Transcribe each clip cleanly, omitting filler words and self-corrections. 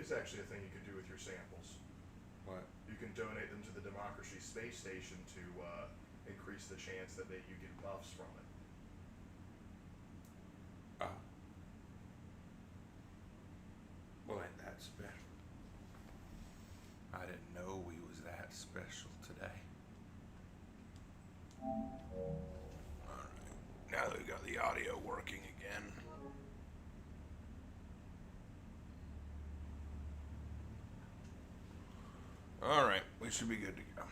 is actually a thing you could do with your samples. What? You can donate them to the Democracy Space Station to increase the chance that you get buffs from it. Oh. Well, ain't that special? I didn't know we was that special today. Alright. Now that we got the audio working again. Alright, we should be good to go.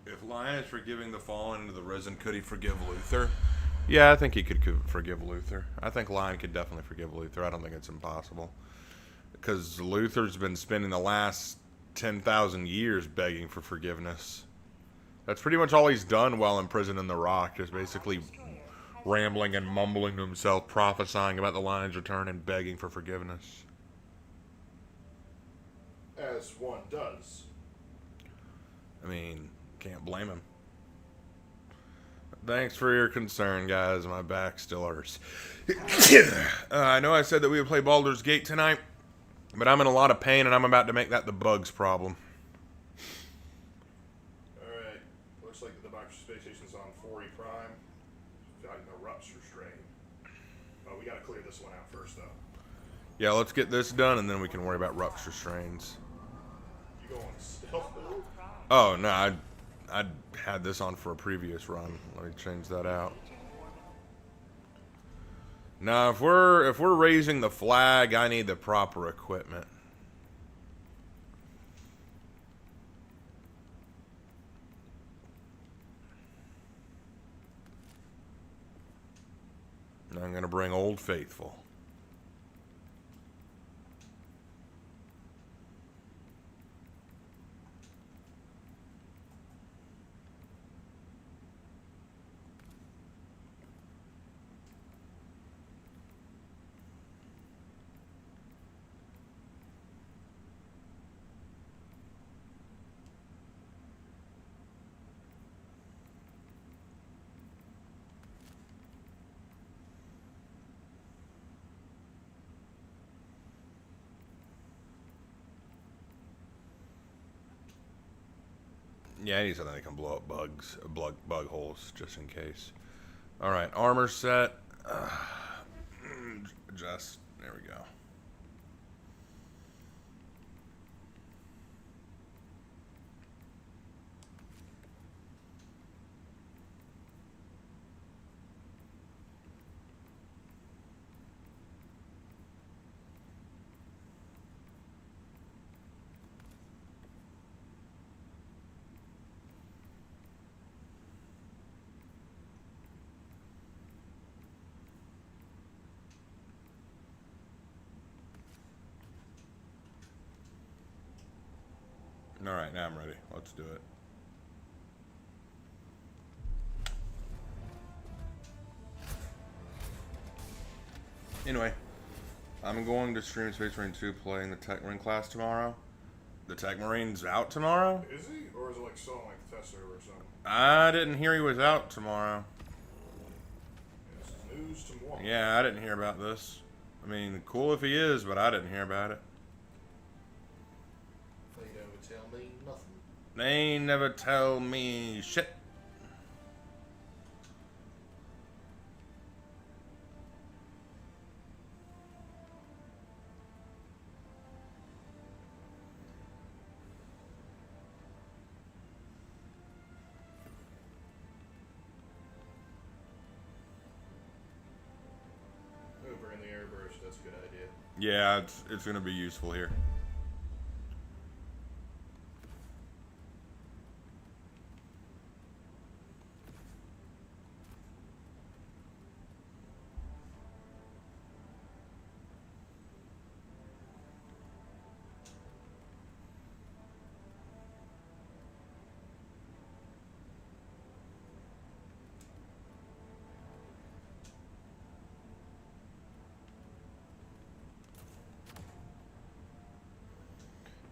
If Lion is forgiving the fallen into the risen, could he forgive Luther? Yeah, I think he could forgive Luther. I think Lion could definitely forgive Luther. I don't think it's impossible. Because Luther's been spending the last 10,000 years begging for forgiveness. That's pretty much all he's done while in prison in the Rock, just basically rambling and mumbling to himself, prophesying about the Lion's return and begging for forgiveness. As one does. I mean, can't blame him. Thanks for your concern, guys. My back still hurts. I know I said that we would play Baldur's Gate tonight, but I'm in a lot of pain, and I'm about to make that the bugs problem. Alright. Looks like the Democracy Space Station's on 4E Prime. Fighting the Rups restrain. We gotta clear this one out first, though. Yeah, let's get this done, and then we can worry about Rupture Strains. You going stealth mode? Oh, no, I had this on for a previous run. Let me change that out. Now, if we're raising the flag, I need the proper equipment. And I'm gonna bring Old Faithful. Yeah, I need something that can blow up bug holes, just in case. Alright, armor set. Just, there we go. Alright, now I'm ready. Let's do it. Anyway, I'm going to stream Space Marine 2 playing the Tech Marine class tomorrow. The Tech Marine's out tomorrow? Is he? Or is it like still on like the test server or something? I didn't hear he was out tomorrow. This is news to me. Yeah, I didn't hear about this. I mean, cool if he is, but I didn't hear about it. They never tell me nothing. They never tell me shit. Over in the airburst, that's a good idea. Yeah, it's going to be useful here.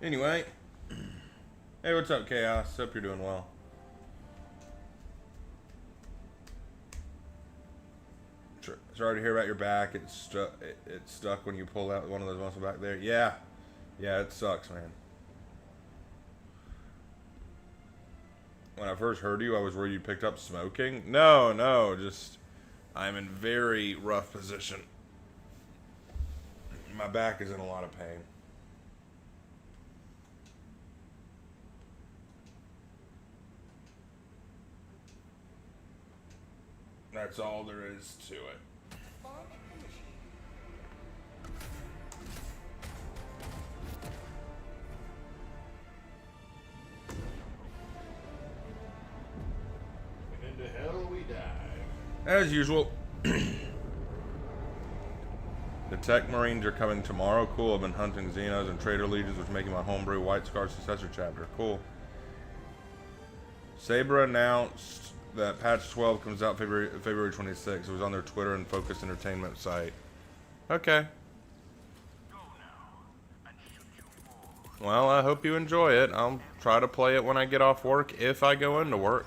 Anyway, hey, what's up, Chaos? Hope you're doing well. Sorry to hear about your back. It's stuck when you pull out one of those muscles back there. Yeah. Yeah, it sucks, man. When I first heard you, I was worried you picked up smoking. No, just I'm in very rough position. My back is in a lot of pain. That's all there is to it. And into hell we dive. As usual. The Tech Marines are coming tomorrow. Cool. I've been hunting Xenos and Trader Legions, which is making my homebrew White Scar Successor chapter. Cool. Sabre announced that patch 12 comes out February 26th. It was on their Twitter and Focus Entertainment site. Okay. Well, I hope you enjoy it. I'll try to play it when I get off work, if I go into work.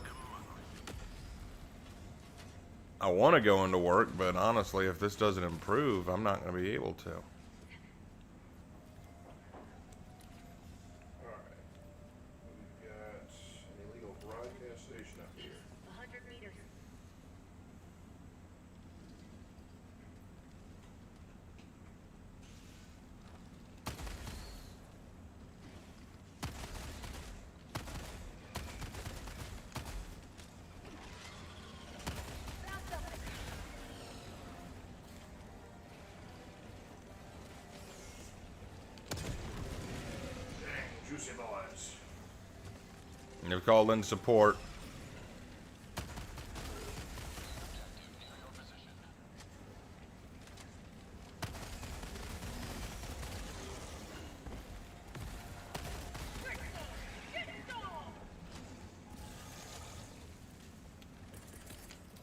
I want to go into work, but honestly, if this doesn't improve, I'm not going to be able to. Alright. We've got an illegal broadcast station up here. 100 meters. Dang, juicy boys. They've called in support.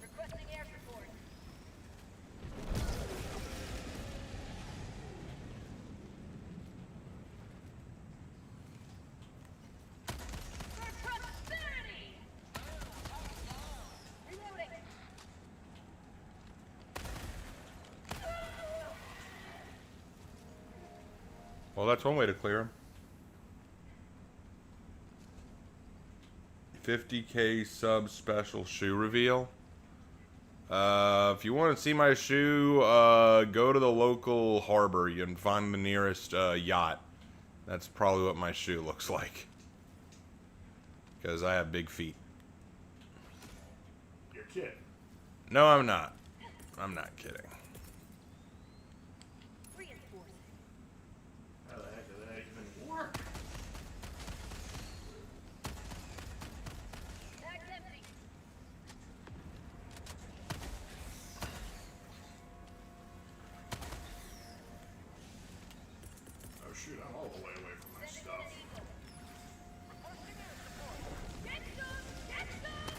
Requesting air support. For prosperity! Reloading. Well, that's one way to clear them. 50K sub special shoe reveal. If you want to see my shoe, go to the local harbor. You can find the nearest yacht. That's probably what my shoe looks like. Because I have big feet. You're kidding. No, I'm not. I'm not kidding. Reinforcing. How the heck did that even work? Bag's empty. Oh shoot, I'm all the way away from my Sending in stuff. an eagle. Requesting air support. Get some! Get some!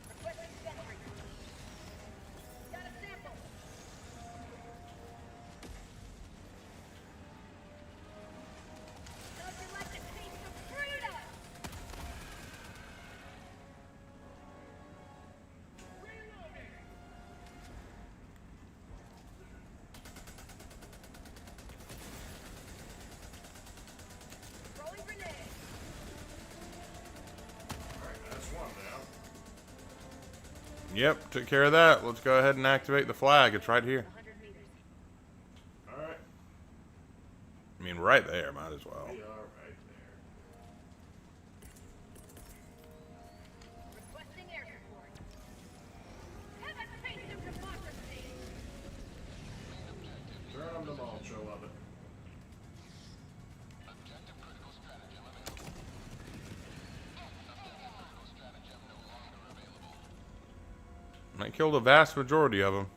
Requesting sentry. Got a sample. How'd you like to taste of freedom? Reloading. Throwing grenade. Alright, that's one down. Yep, took care of that. Let's go ahead and activate the flag. It's right here. 100 meters. Alright. I mean, right there. Might as well. We are right there. Requesting air support. Have a taste of democracy. Turn them to mulch, I love it. I killed a vast majority of them.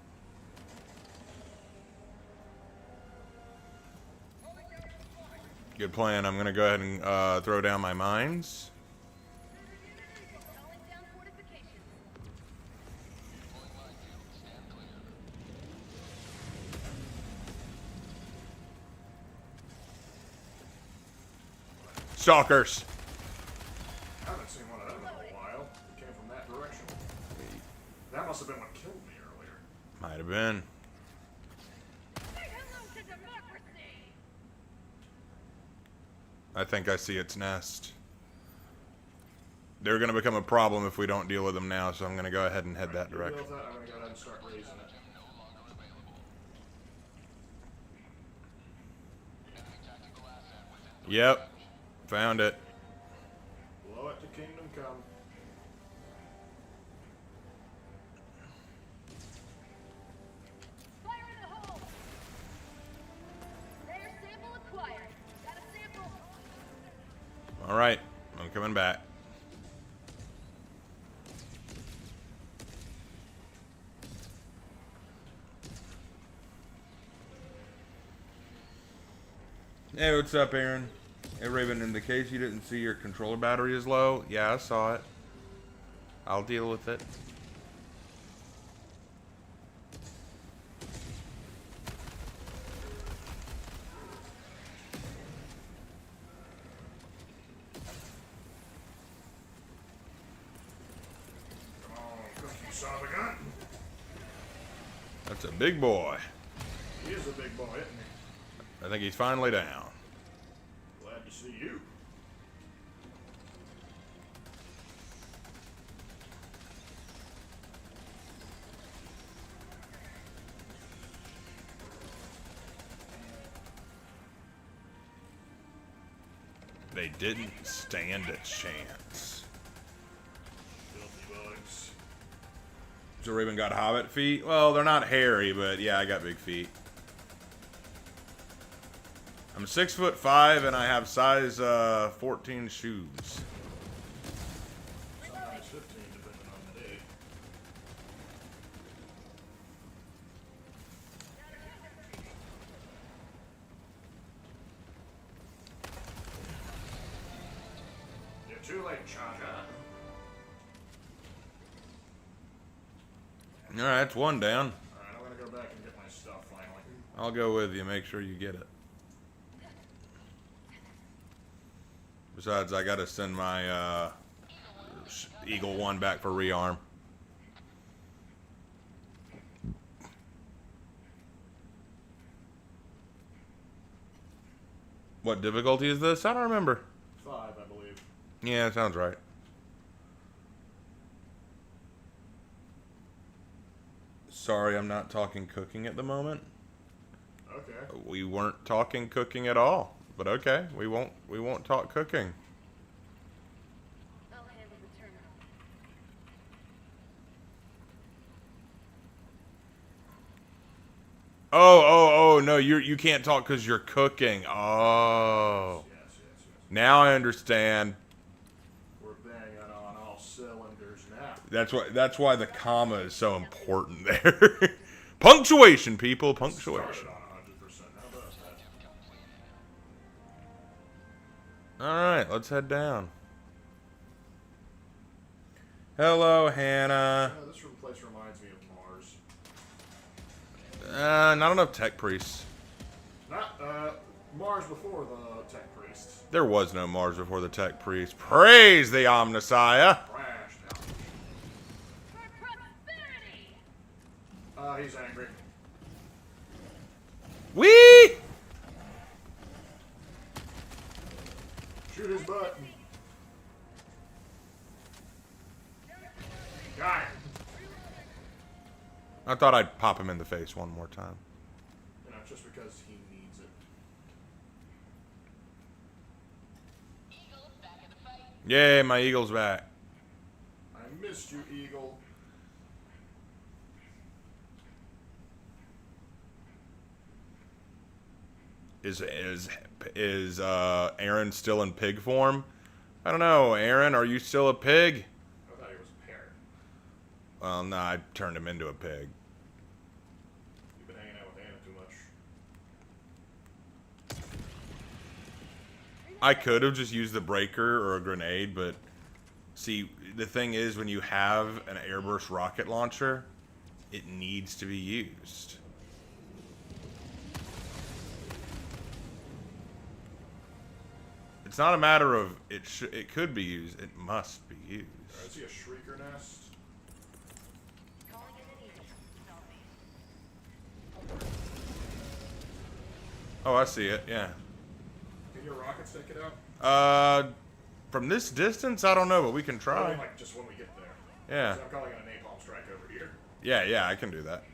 Good plan. I'm going to go ahead and throw down my mines. Calling down fortifications. stalkers. I haven't seen one of them in a while. It came from that direction. That must have been what killed me earlier. Might have been. Say hello to democracy! I think I see its nest. They're going to become a problem if we don't deal with them now, so I'm going to go ahead and head that You deal with direction. that, I'm gonna go ahead and start raising it. Yep. Found it. Blow it to Kingdom Come. Fire in the hole! Rare sample acquired. Got a sample. Alright. I'm coming back. Hey, what's up, Aaron? Hey, Raven, in the case you didn't see your controller battery is low, yeah, I saw it. I'll deal with it. Come on, cook you son of a gun. That's a big boy. He is a big boy, isn't he? I think he's finally down. Glad to see you. They didn't stand a chance. Filthy bugs. So Raven got hobbit feet? Well, they're not hairy, but yeah, I got big feet. I'm 6'5" and I have size 14 shoes. Sometimes 15, depending on the day. You're too late, Chaja. Alright, that's one down. Alright, I'm gonna go back and get my stuff finally. I'll go with you. Make sure you get it. Besides, I gotta send my Eagle 1 back for rearm. What difficulty is this? I don't remember. 5, I believe. Yeah, sounds right. Sorry, I'm not talking cooking at the moment. Okay. We weren't talking cooking at all. But okay, we won't talk cooking. I'll handle the turnout. Oh, no, you can't talk because you're cooking. Oh. Yes, yes, yes. Now I understand. We're banging on all cylinders now. That's why the comma is so important there. Punctuation, people, punctuation. Started on 100%. How about that? Alright, let's head down. Hello, Hannah. This place reminds me of Mars. Not enough tech priests. Not Mars before the tech priests. There was no Mars before the tech priests. Praise the Omnissiah. Crashed out. For prosperity! He's angry. Whee! Shoot his butt. Got him. I thought I'd pop him in the face one more time. You know, just because he needs it. Eagle back in the fight. Yay, my eagle's back. I missed you, Eagle. Is Aaron still in pig form? I don't know, Aaron, are you still a pig? I thought he was a parrot. Well, no, I turned him into a pig. You've been hanging out with Anna too much. I could have just used the breaker or a grenade, but see, the thing is, when you have an airburst rocket launcher, it needs to be used. It's not a matter of it could be used. It must be used. Alright, I see a shrieker nest. Calling in an easy. Oh, I see it. Yeah. Can your rockets take it out? From this distance, I don't know, but we can I try. mean, like, just when we get there. Yeah. So I'm calling it a napalm strike over here. Yeah, I can do that.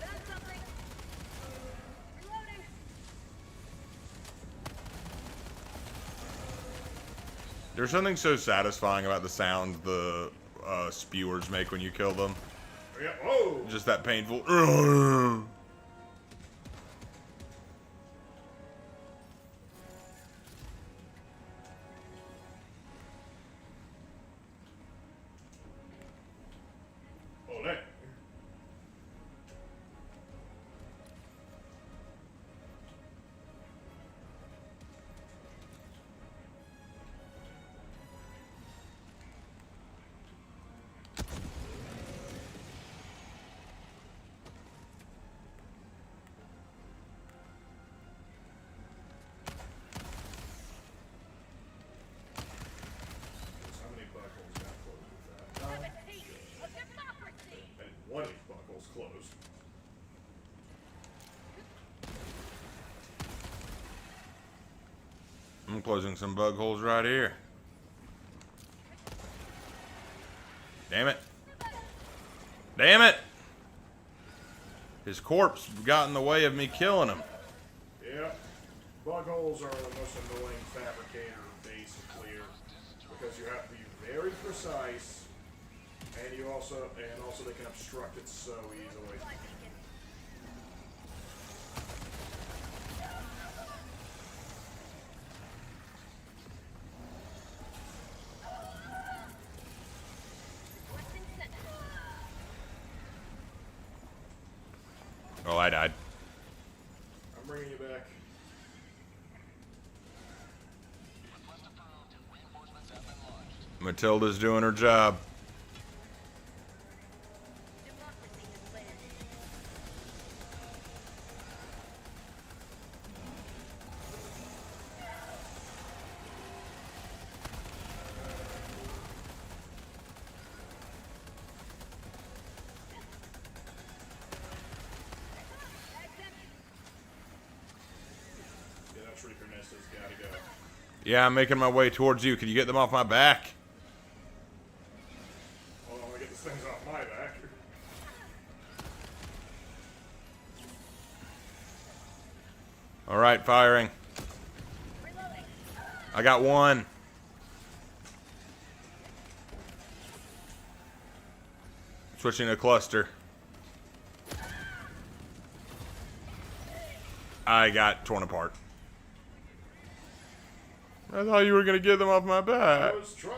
Found something. Reloading. There's something so satisfying about the sound the spewers make when you kill them. Oh, yeah. Whoa! Just that painful. Ole. How many buckles got closed with that? Have a taste of democracy. And one of these buckles closed. I'm closing some bug holes right here. Damn it. Damn it! His corpse got in the way of me killing him. Yeah. Bug holes are the most annoying fabricator base to clear because you have to be very precise, and you also they can obstruct it so easily. Requesting center. Oh, I died. I'm bringing you back. Matilda's doing her job. Democracy has landed. Yeah, that shrieker nest has gotta go. Yeah, I'm making my way towards you. Can you get them off my back? Hold on, let me get these things off my back. All right, firing. Reloading. I got one. Switching to cluster. I got torn apart. I thought you were gonna get them off my I back. was trying.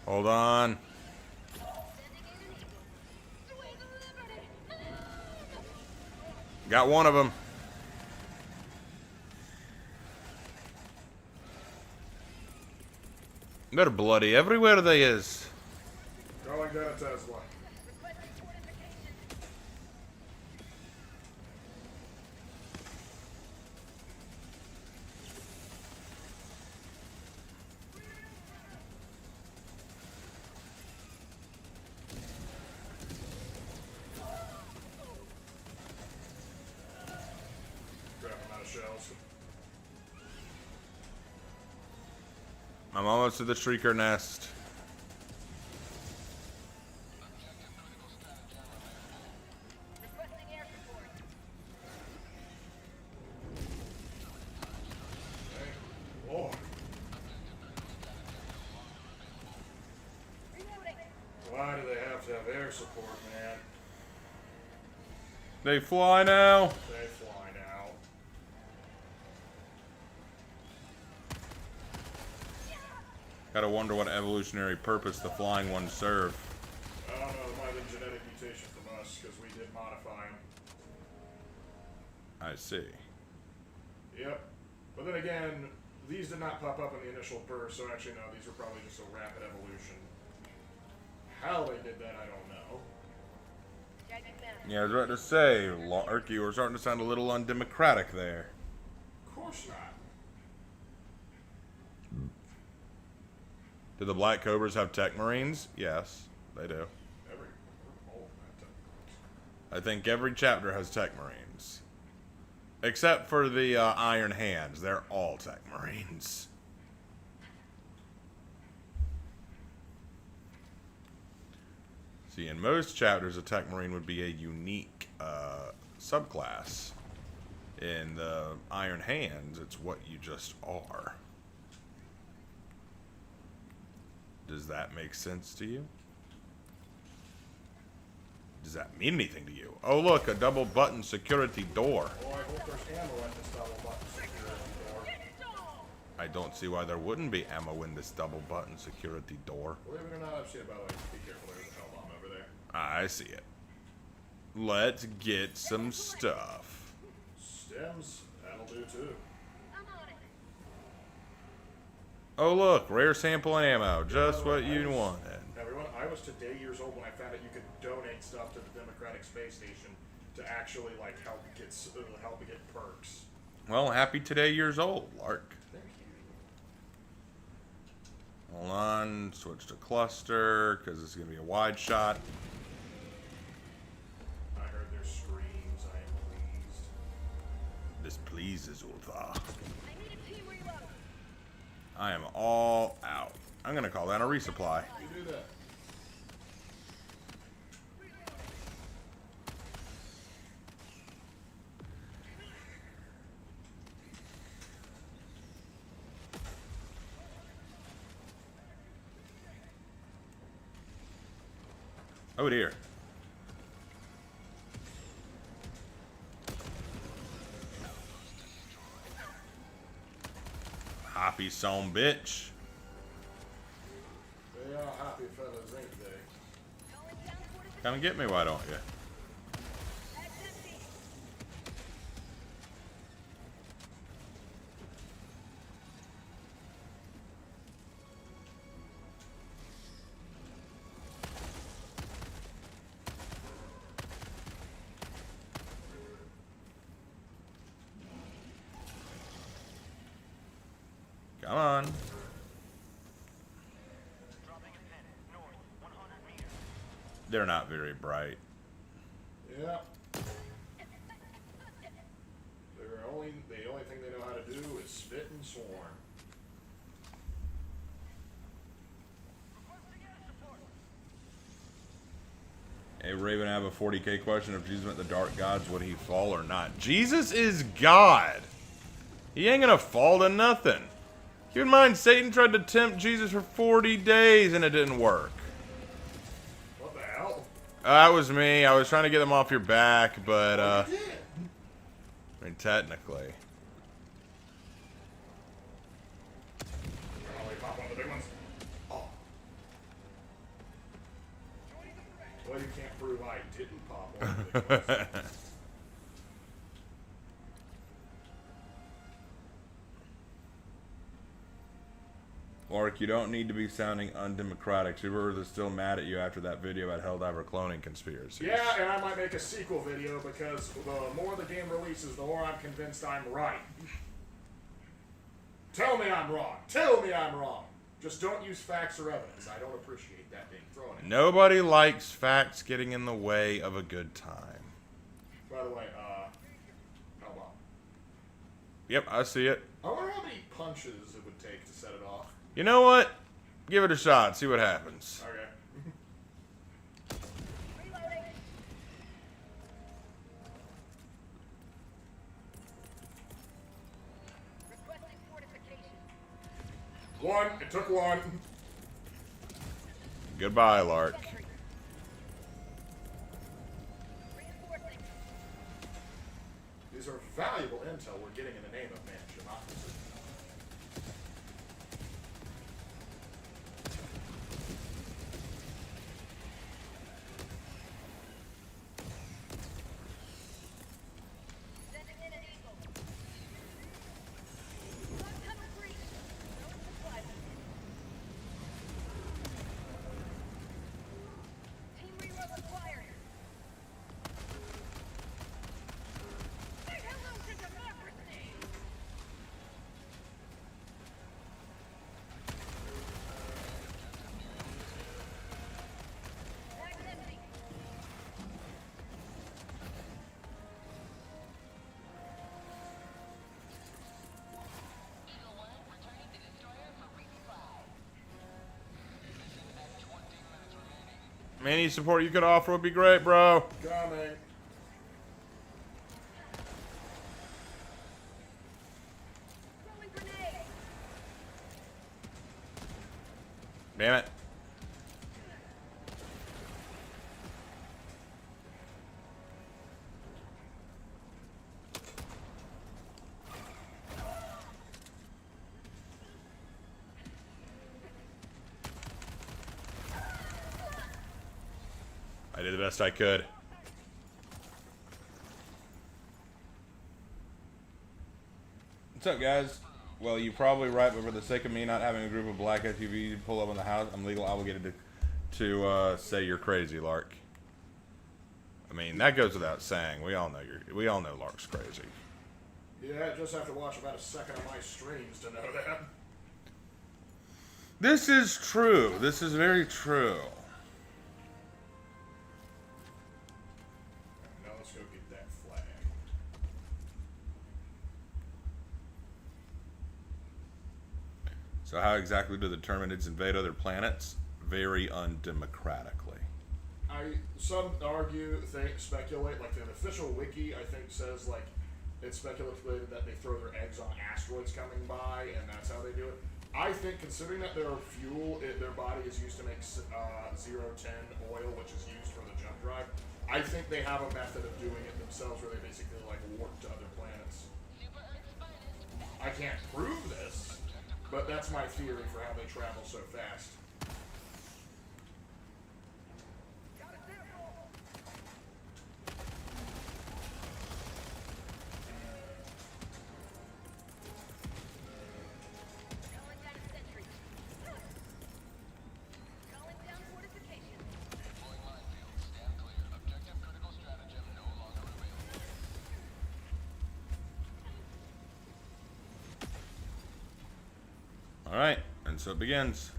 Hold on. Sending in an eagle. Sweet liberty. Got one of them. They're bloody everywhere they is. Calling down a Tesla. Requesting fortification. Grab them out of shells. I'm almost to the shrieker nest. Requesting air support. Thank Lord. Reloading. Why do they have to have air support, man? They fly now. They fly now. Gotta wonder what evolutionary purpose the flying ones serve. I don't know, it might have been genetic mutation from us, because we did modify them. I see. Yep. But then again, these did not pop up in the initial burst, so actually no, these were probably just a rapid evolution. How they did that, I don't know. Yeah, I was about to say, Lark, you were starting to sound a little undemocratic there. Of course not. Do the Black Cobras have Tech Marines? Yes, they do. All of that. I think every chapter has Tech Marines. Except for the Iron Hands. They're all Tech Marines. See, in most chapters, a Tech Marine would be a unique subclass. In the Iron Hands, it's what you just are. Does that make sense to you? Does that mean anything to you? Oh, look, a double button security door. Oh, I hope there's ammo in this double button security door. I don't see why there wouldn't be ammo in this double button security door. Believe it or not, I've seen it, by the way. Be careful, there's a hell bomb over there. I see it. Let's get some stuff. Stems, that'll do too. Oh, look, rare sample ammo. Just what you wanted. Everyone, I was today years old when I found out you could donate stuff to the Democratic Space Station to actually, like, help get perks. Well, happy today years old, Lark. Thank you. Hold on, switch to cluster, because this is going to be a wide shot. I heard their screams. I am pleased. This pleases Ultha. I need a team reload. I am all out. I'm going to call that a resupply. You do that. Oh dear. Hoppy son bitch. They are happy fellas, ain't they? Going down fortification. Come and get me, why don't you? That's empty. Come on. They're not very bright. Yeah. The only thing they know how to do is spit and swarm. Hey, Raven, I have a 40K question. If Jesus met the dark gods, would he fall or not? Jesus is God. He ain't gonna fall to nothing. Keep in mind, Satan tried to tempt Jesus for 40 days and it didn't work. What the hell? That was me. I was trying to get them off your back, but, You did. I mean, technically. Oh, we pop one of the big ones. Oh. Well, you can't prove I didn't pop one of the big ones. Lark, you don't need to be sounding undemocratic. Super is still mad at you after that video about Helldiver cloning conspiracies. Yeah, and I might make a sequel video because the more the game releases, the more I'm convinced I'm right. Tell me I'm wrong. Tell me I'm wrong. Just don't use facts or evidence. I don't appreciate that being thrown in. Nobody likes facts getting in the way of a good time. By the way, how long? Yep, I see it. I wonder how many punches it would take to set it off. You know what? Give it a shot. See what happens. Okay. Reloading. Requesting fortification. One. It took one. Goodbye, Lark. Sentry. Reinforcing. These are valuable intel we're getting in the name of man's democracy. Any support you could offer would be great, bro. Coming. Throwing grenade. Damn it. I did the best I could. What's up, guys? Well, you're probably right, but for the sake of me not having a group of black SUVs pull up on the house, I'm legally obligated to say you're crazy, Lark. I mean, that goes without saying. We all know Lark's crazy. Yeah, just have to watch about a second of my streams to know that. This is true. This is very true. Now let's go get that flag. So how exactly do the Terminids invade other planets? Very undemocratically. Some argue, speculate, like the official wiki, I think, says, like, it's speculated that they throw their eggs on asteroids coming by, and that's how they do it. I think, considering that their fuel, their body is used to make 010 oil, which is used for the jump drive, I think they have a method of doing it themselves where they basically, like, warp to other planets. I can't prove this, but that's my theory for how they travel so fast. Calling down a sentry. Calling down fortification. All right, and so it begins.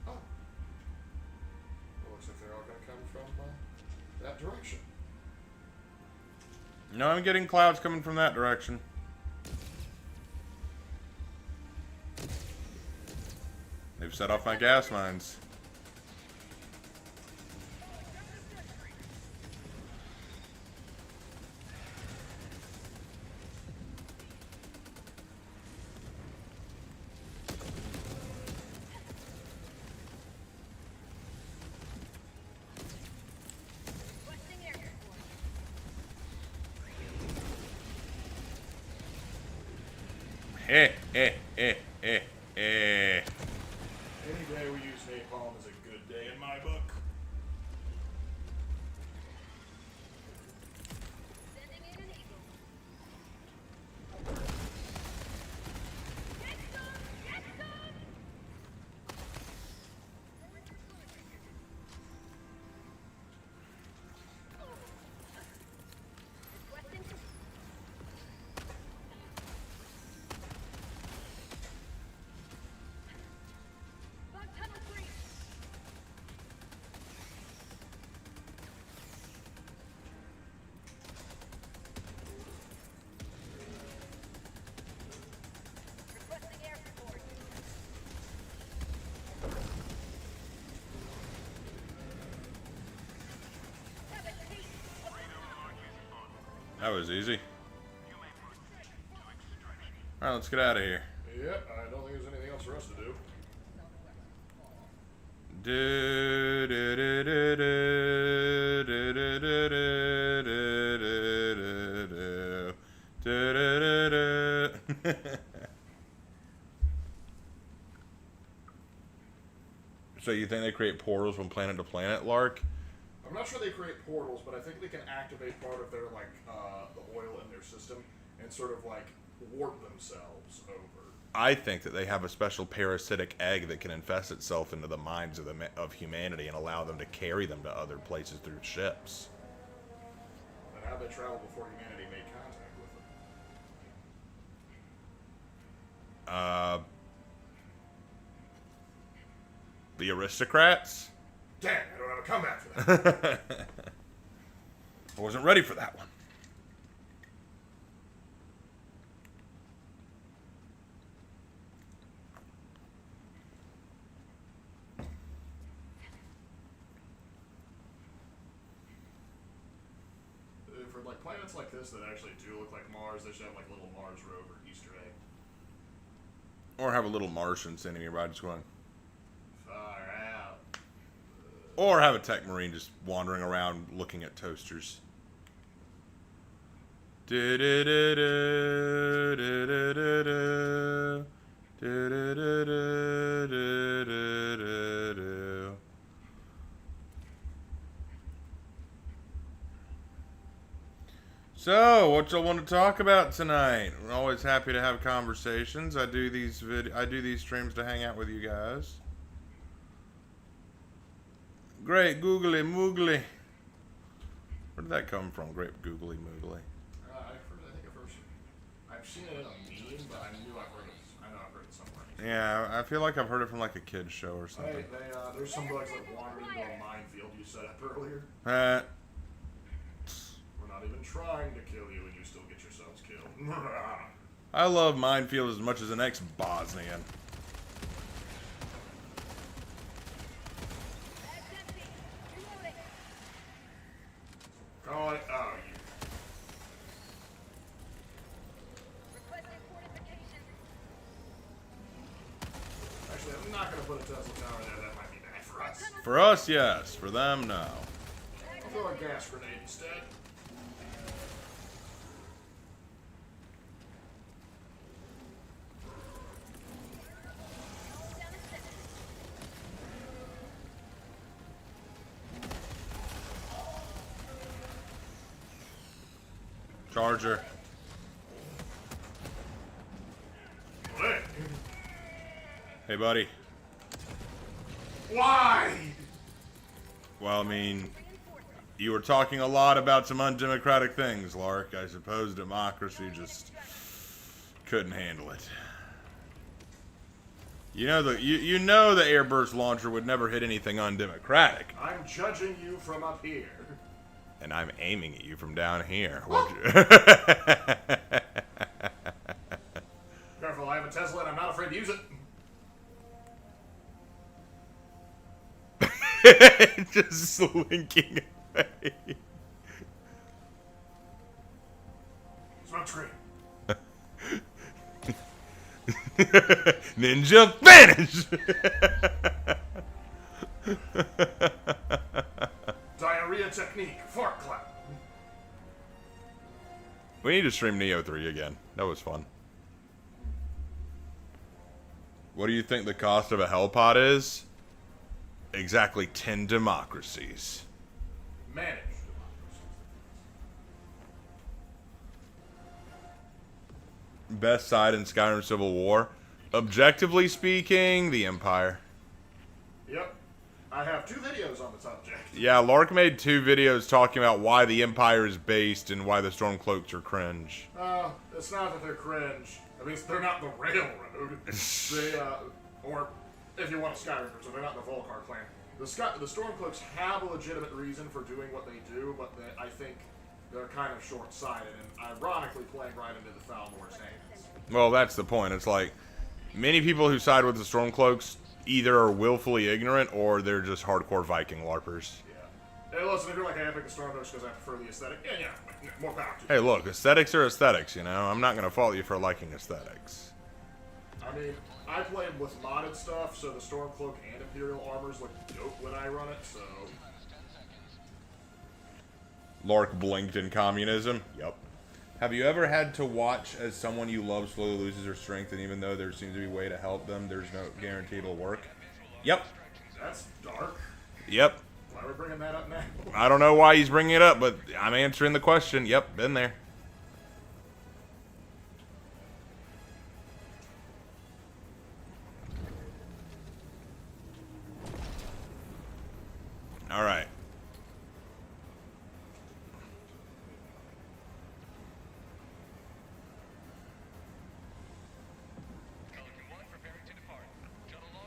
Oh. Well, looks like they're all going to come from that direction. No, I'm getting clouds coming from that direction. They've set off my gas mines. Requesting air support. Eh, eh, eh, eh, eh. Any day we use napalm is a good day in my book. Sending in an eagle. Get some! Get some! Requesting bug tunnel breach. Requesting air support. Have a taste. That was easy. All right, let's get out of here. Yep, I don't think there's anything else for us to do. Do, do, do, do, do, do, do, do, do, do, do, do, do, do. So you think they create portals from planet to planet, Lark? I'm not sure they create portals, but I think they can activate part of their, like, the oil in their system and sort of, like, warp themselves over. I think that they have a special parasitic egg that can infest itself into the minds of humanity and allow them to carry them to other places through ships. And how they travel before humanity made contact with them. The aristocrats? Dang, I don't have a comeback for that. I wasn't ready for that one. for like planets like this that actually do look like Mars, they should have like little Mars rover Easter egg. Or have a little Martian sitting nearby just going. Far out. Or have a tech marine just wandering around looking at toasters. So, what y'all want to talk about tonight? We're always happy to have conversations. I do these streams to hang out with you guys. Great googly moogly. Where did that come from? Great googly moogly. I've seen it in a meme, but I know I've heard it somewhere. Yeah, I feel like I've heard it from like a kid's show or something. There's some bugs that wander into a minefield you set up earlier. We're not even trying to kill you, and you still get yourselves killed. I love minefield as much as an ex-Bosnian. Call it. Oh, you. Requesting fortification. Actually, I'm not gonna put a Tesla tower there. That might be bad for us. For us, yes. For them, no. I'll throw a gas grenade instead. Down a second. Charger. What? Hey, buddy. Why? Well, I mean, you were talking a lot about some undemocratic things, Lark. I suppose democracy just couldn't handle it. You know the airburst launcher would never hit anything undemocratic. I'm judging you from up here. And I'm aiming at you from down here. Careful, I have a Tesla and I'm not afraid to use it. Just slinking away. Smoke screen. Ninja vanish! Diarrhea technique. Fart clap. We need to stream Neo 3 again. That was fun. What do you think the cost of a Hellpod is? Exactly 10 democracies. Managed. Best side in Skyrim Civil War? Objectively speaking, the Empire. Yep. I have 2 videos on the subject. Yeah, Lark made 2 videos talking about why the Empire is based and why the Stormcloaks are cringe. It's not that they're cringe. At least they're not the Railroad. Or if you want a Skyrim person, they're not the Volcar clan. The Stormcloaks have a legitimate reason for doing what they do, but I think they're kind of short-sighted and ironically playing right into the Falmor's hands. Well, that's the point. It's like, many people who side with the Stormcloaks either are willfully ignorant or they're just hardcore Viking LARPers. Yeah. Hey, listen, if you're like, hey, I pick the Stormcloaks because I prefer the aesthetic, yeah, more power to you. Hey, look, aesthetics are aesthetics, you know? I'm not going to fault you for liking aesthetics. I mean, I play with modded stuff, so the Stormcloak and Imperial armors look dope when I run it, so... Lark blinked in communism? Yep. Have you ever had to watch as someone you love slowly loses their strength, and even though there seems to be a way to help them, there's no guarantee it'll work? Yep. That's dark. Yep. Why are we bringing that up now? I don't know why he's bringing it up, but I'm answering the question. Yep, been there. All right.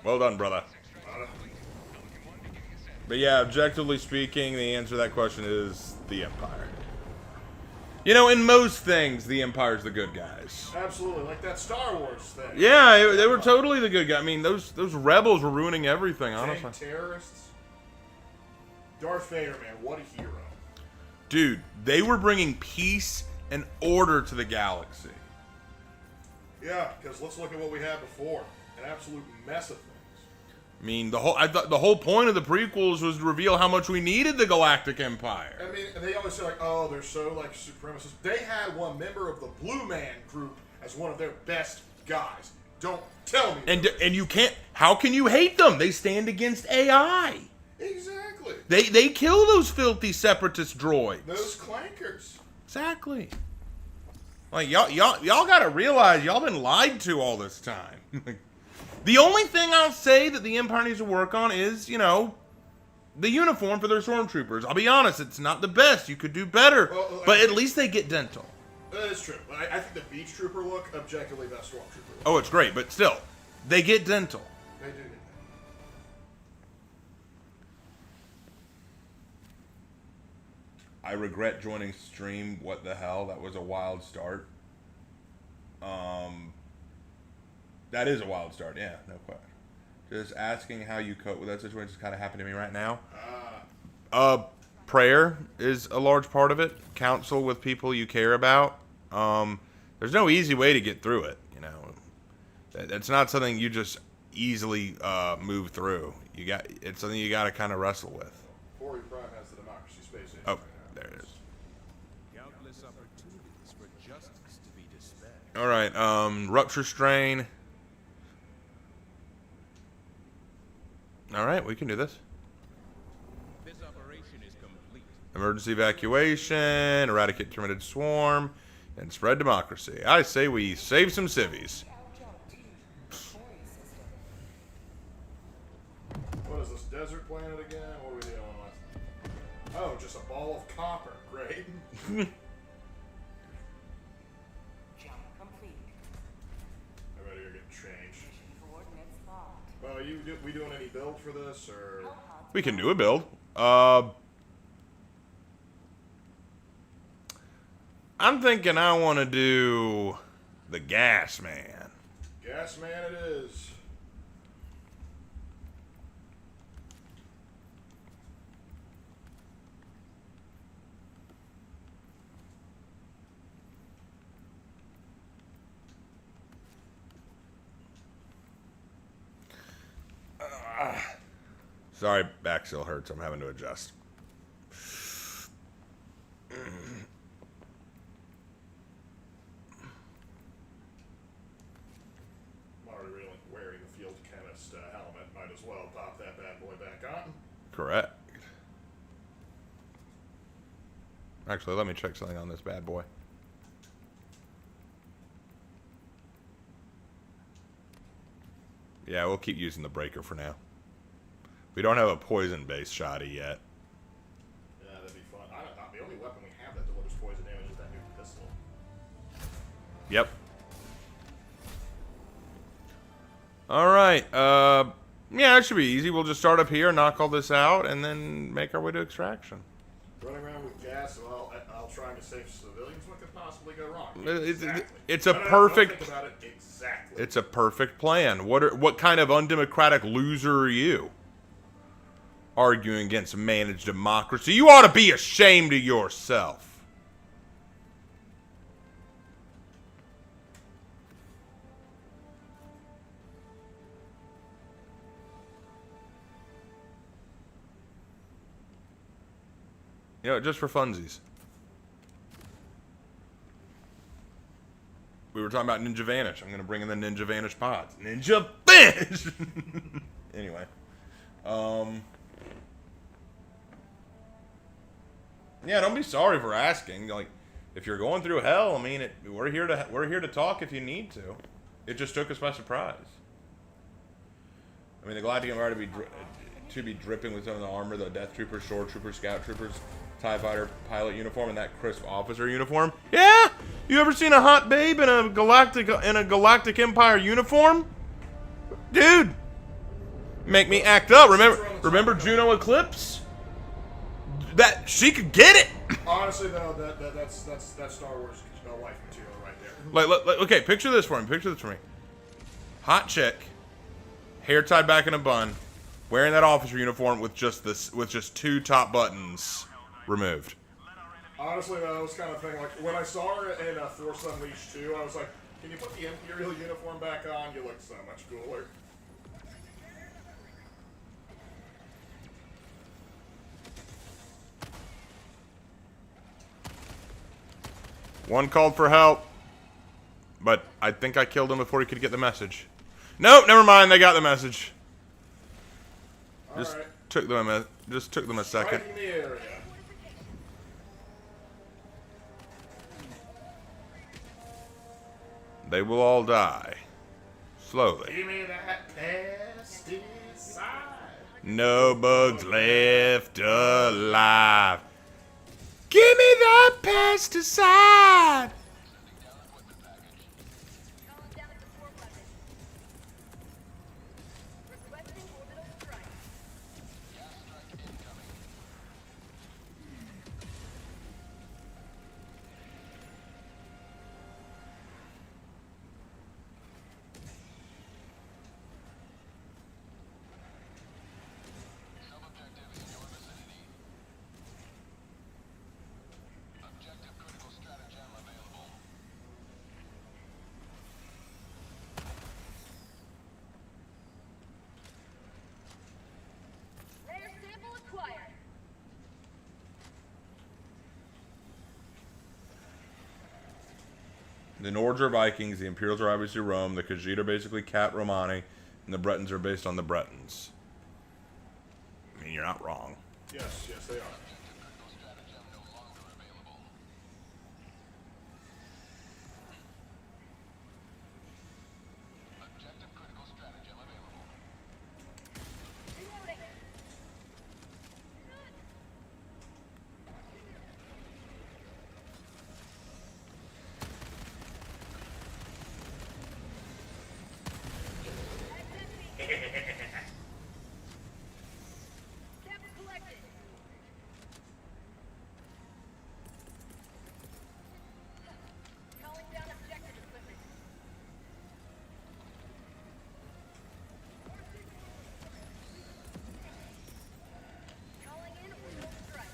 Well done, brother. But yeah, objectively speaking, the answer to that question is the Empire. You know, in most things, the Empire's the good guys. Absolutely, like that Star Wars thing. Yeah, they were totally the good guys. I mean, those rebels were ruining everything, honestly. Terrorists. Darth Vader, man, what a hero. Dude, they were bringing peace and order to the galaxy. Yeah, because let's look at what we had before. An absolute mess of things. I mean, I thought the whole point of the prequels was to reveal how much we needed the Galactic Empire. I mean, they always say, like, oh, they're so, like, supremacists. They had one member of the Blue Man group as one of their best guys. Don't tell me. And you can't... How can you hate them? They stand against AI. Exactly. They kill those filthy separatist droids. Those clankers. Exactly. Like, y'all gotta realize y'all been lied to all this time. The only thing I'll say that the Empire needs to work on is, you know, the uniform for their stormtroopers. I'll be honest, it's not the best. You could do better. Well, but at least they get dental. That is true. I think the Beach Trooper look, objectively, best Stormtrooper look. Oh, it's great, but still, they get dental. They do get that. I regret joining stream. What the hell? That was a wild start. That is a wild start. Yeah, no question. Just asking how you cope with that situation is kind of happening to me right now. Prayer is a large part of it. Counsel with people you care about. There's no easy way to get through it. You know, it's not something you just easily move through. It's something you got to kind of wrestle with. Ori Prime has the Democracy Space Age. Oh, right now. there it is. Countless opportunities for justice to be dispelled. All right, rupture strain. All right, we can do this. This operation is complete. Emergency evacuation, eradicate terminated swarm, and spread democracy. I say we save some civvies. What is this, desert planet again? What are we dealing with? Oh, just a ball of copper. Great. Jump complete. I better go get changed. Mission coordinates locked. Well, we doing any build for this, or? We can do a build. I'm thinking I want to do the Gas Man. Gas Man it is. Sorry, back still hurts. I'm having to adjust. I'm already wearing the Field Chemist helmet. Might as well pop that bad boy back on. Correct. Actually, let me check something on this bad boy. Yeah, we'll keep using the breaker for now. We don't have a poison-based shotty yet. Yeah, that'd be fun. The only weapon we have that delivers poison damage is that new pistol. Yep. Alright, yeah, it should be easy. We'll just start up here, knock all this out, and then make our way to extraction. Running around with gas while trying to save civilians, what could possibly go wrong? It's a perfect... Think about it. Exactly. It's a perfect plan. What kind of undemocratic loser are you? Arguing against managed democracy. You ought to be ashamed of yourself. You know, just for funsies. We were talking about Ninja Vanish. I'm going to bring in the Ninja Vanish pods. Ninja Vanish! Anyway. Yeah, don't be sorry for asking. Like, if you're going through hell, I mean, we're here to talk if you need to. It just took us by surprise. I mean, the Galactic Empire to be dripping with some of the armor, the Death Troopers, Shore Troopers, Scout Troopers, TIE Fighter pilot uniform, and that crisp officer uniform. Yeah, you ever seen a hot babe in a Galactic Empire uniform, dude? Make me act up. Remember Juno Eclipse? That she could get it. Honestly, though, that's Star Wars life material right there. Like, okay, picture this for me. Hot chick, hair tied back in a bun, wearing that officer uniform with just two top buttons removed. Honestly, that was kind of thing. Like when I saw her in Force Unleashed 2, I was like, "Can you put the Imperial uniform back on? You look so much cooler." One called for help, but I think I killed him before he could get the message. Nope, never mind. They got the message. Just Alright. took them a second. Right in the area. They will all die. Slowly. Give me that pesticide. No bugs left alive. Give me that pesticide. Calling down a support weapon. Requesting orbital strike. Layer sample acquired. The Nords are Vikings, the Imperials are obviously Rome, the Khajiit are basically Cat Romani, and the Bretons are based on the Bretons. I mean, you're not wrong. Yes, they are. Reloading. Sample collected. Calling down objective equipment. Calling in orbital strike.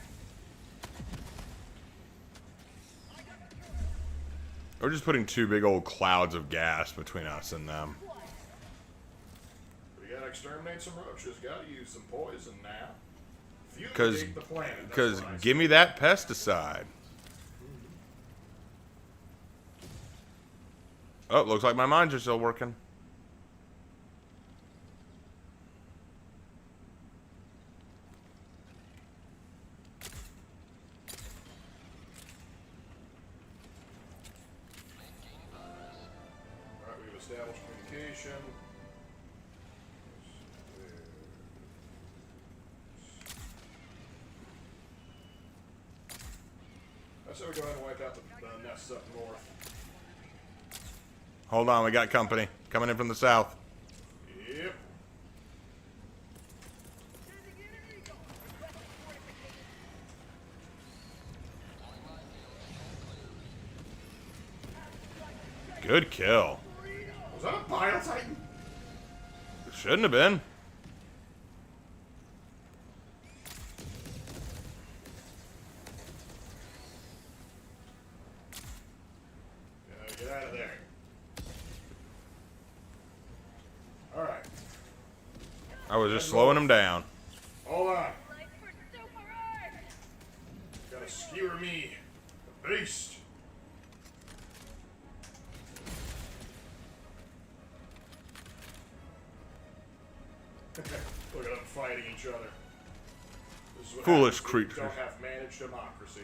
We're just putting two big old clouds of gas between us and them. We gotta exterminate some roaches. Gotta use some poison now. Because Fumigate the planet. That's what I give say. me that pesticide. Oh, looks like my mines are still working. Alright, we've established communication. I say we go ahead and wipe out the nests up north. Hold on, we got company coming in from the south. Yep. Good kill. Was that a Bile Titan? Shouldn't have been. Get out of there. Alright. I was just slowing him down. Hold on. Life for super Earth. Gotta skewer me. The beast. Look at them fighting each other. This is what Foolish happens when you creatures. Don't have managed democracy.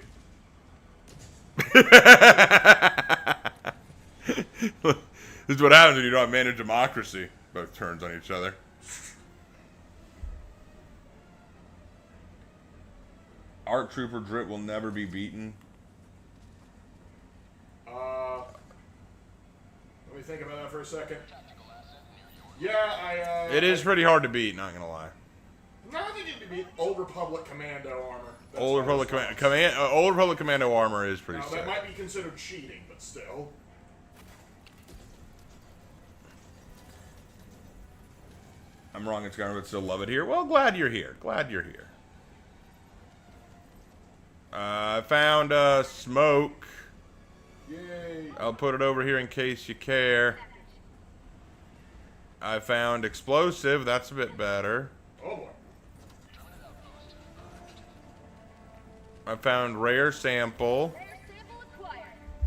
This is what happens when you don't manage democracy. Both turns on each other. Art Trooper Drip will never be beaten. Let me think about that for a second. Yeah, It is pretty hard to beat, not gonna lie. No, I think it'd be Old Republic Commando armor. That's Old Republic Old Republic Commando armor is pretty Now, sick. that might be considered cheating, but still. I'm wrong, it's gonna still love it here. Well, glad you're here. Glad you're here. I found smoke. Yay. I'll put it over here in case you care. I found explosive. That's a bit better. Oh boy. I found rare sample. Rare sample acquired.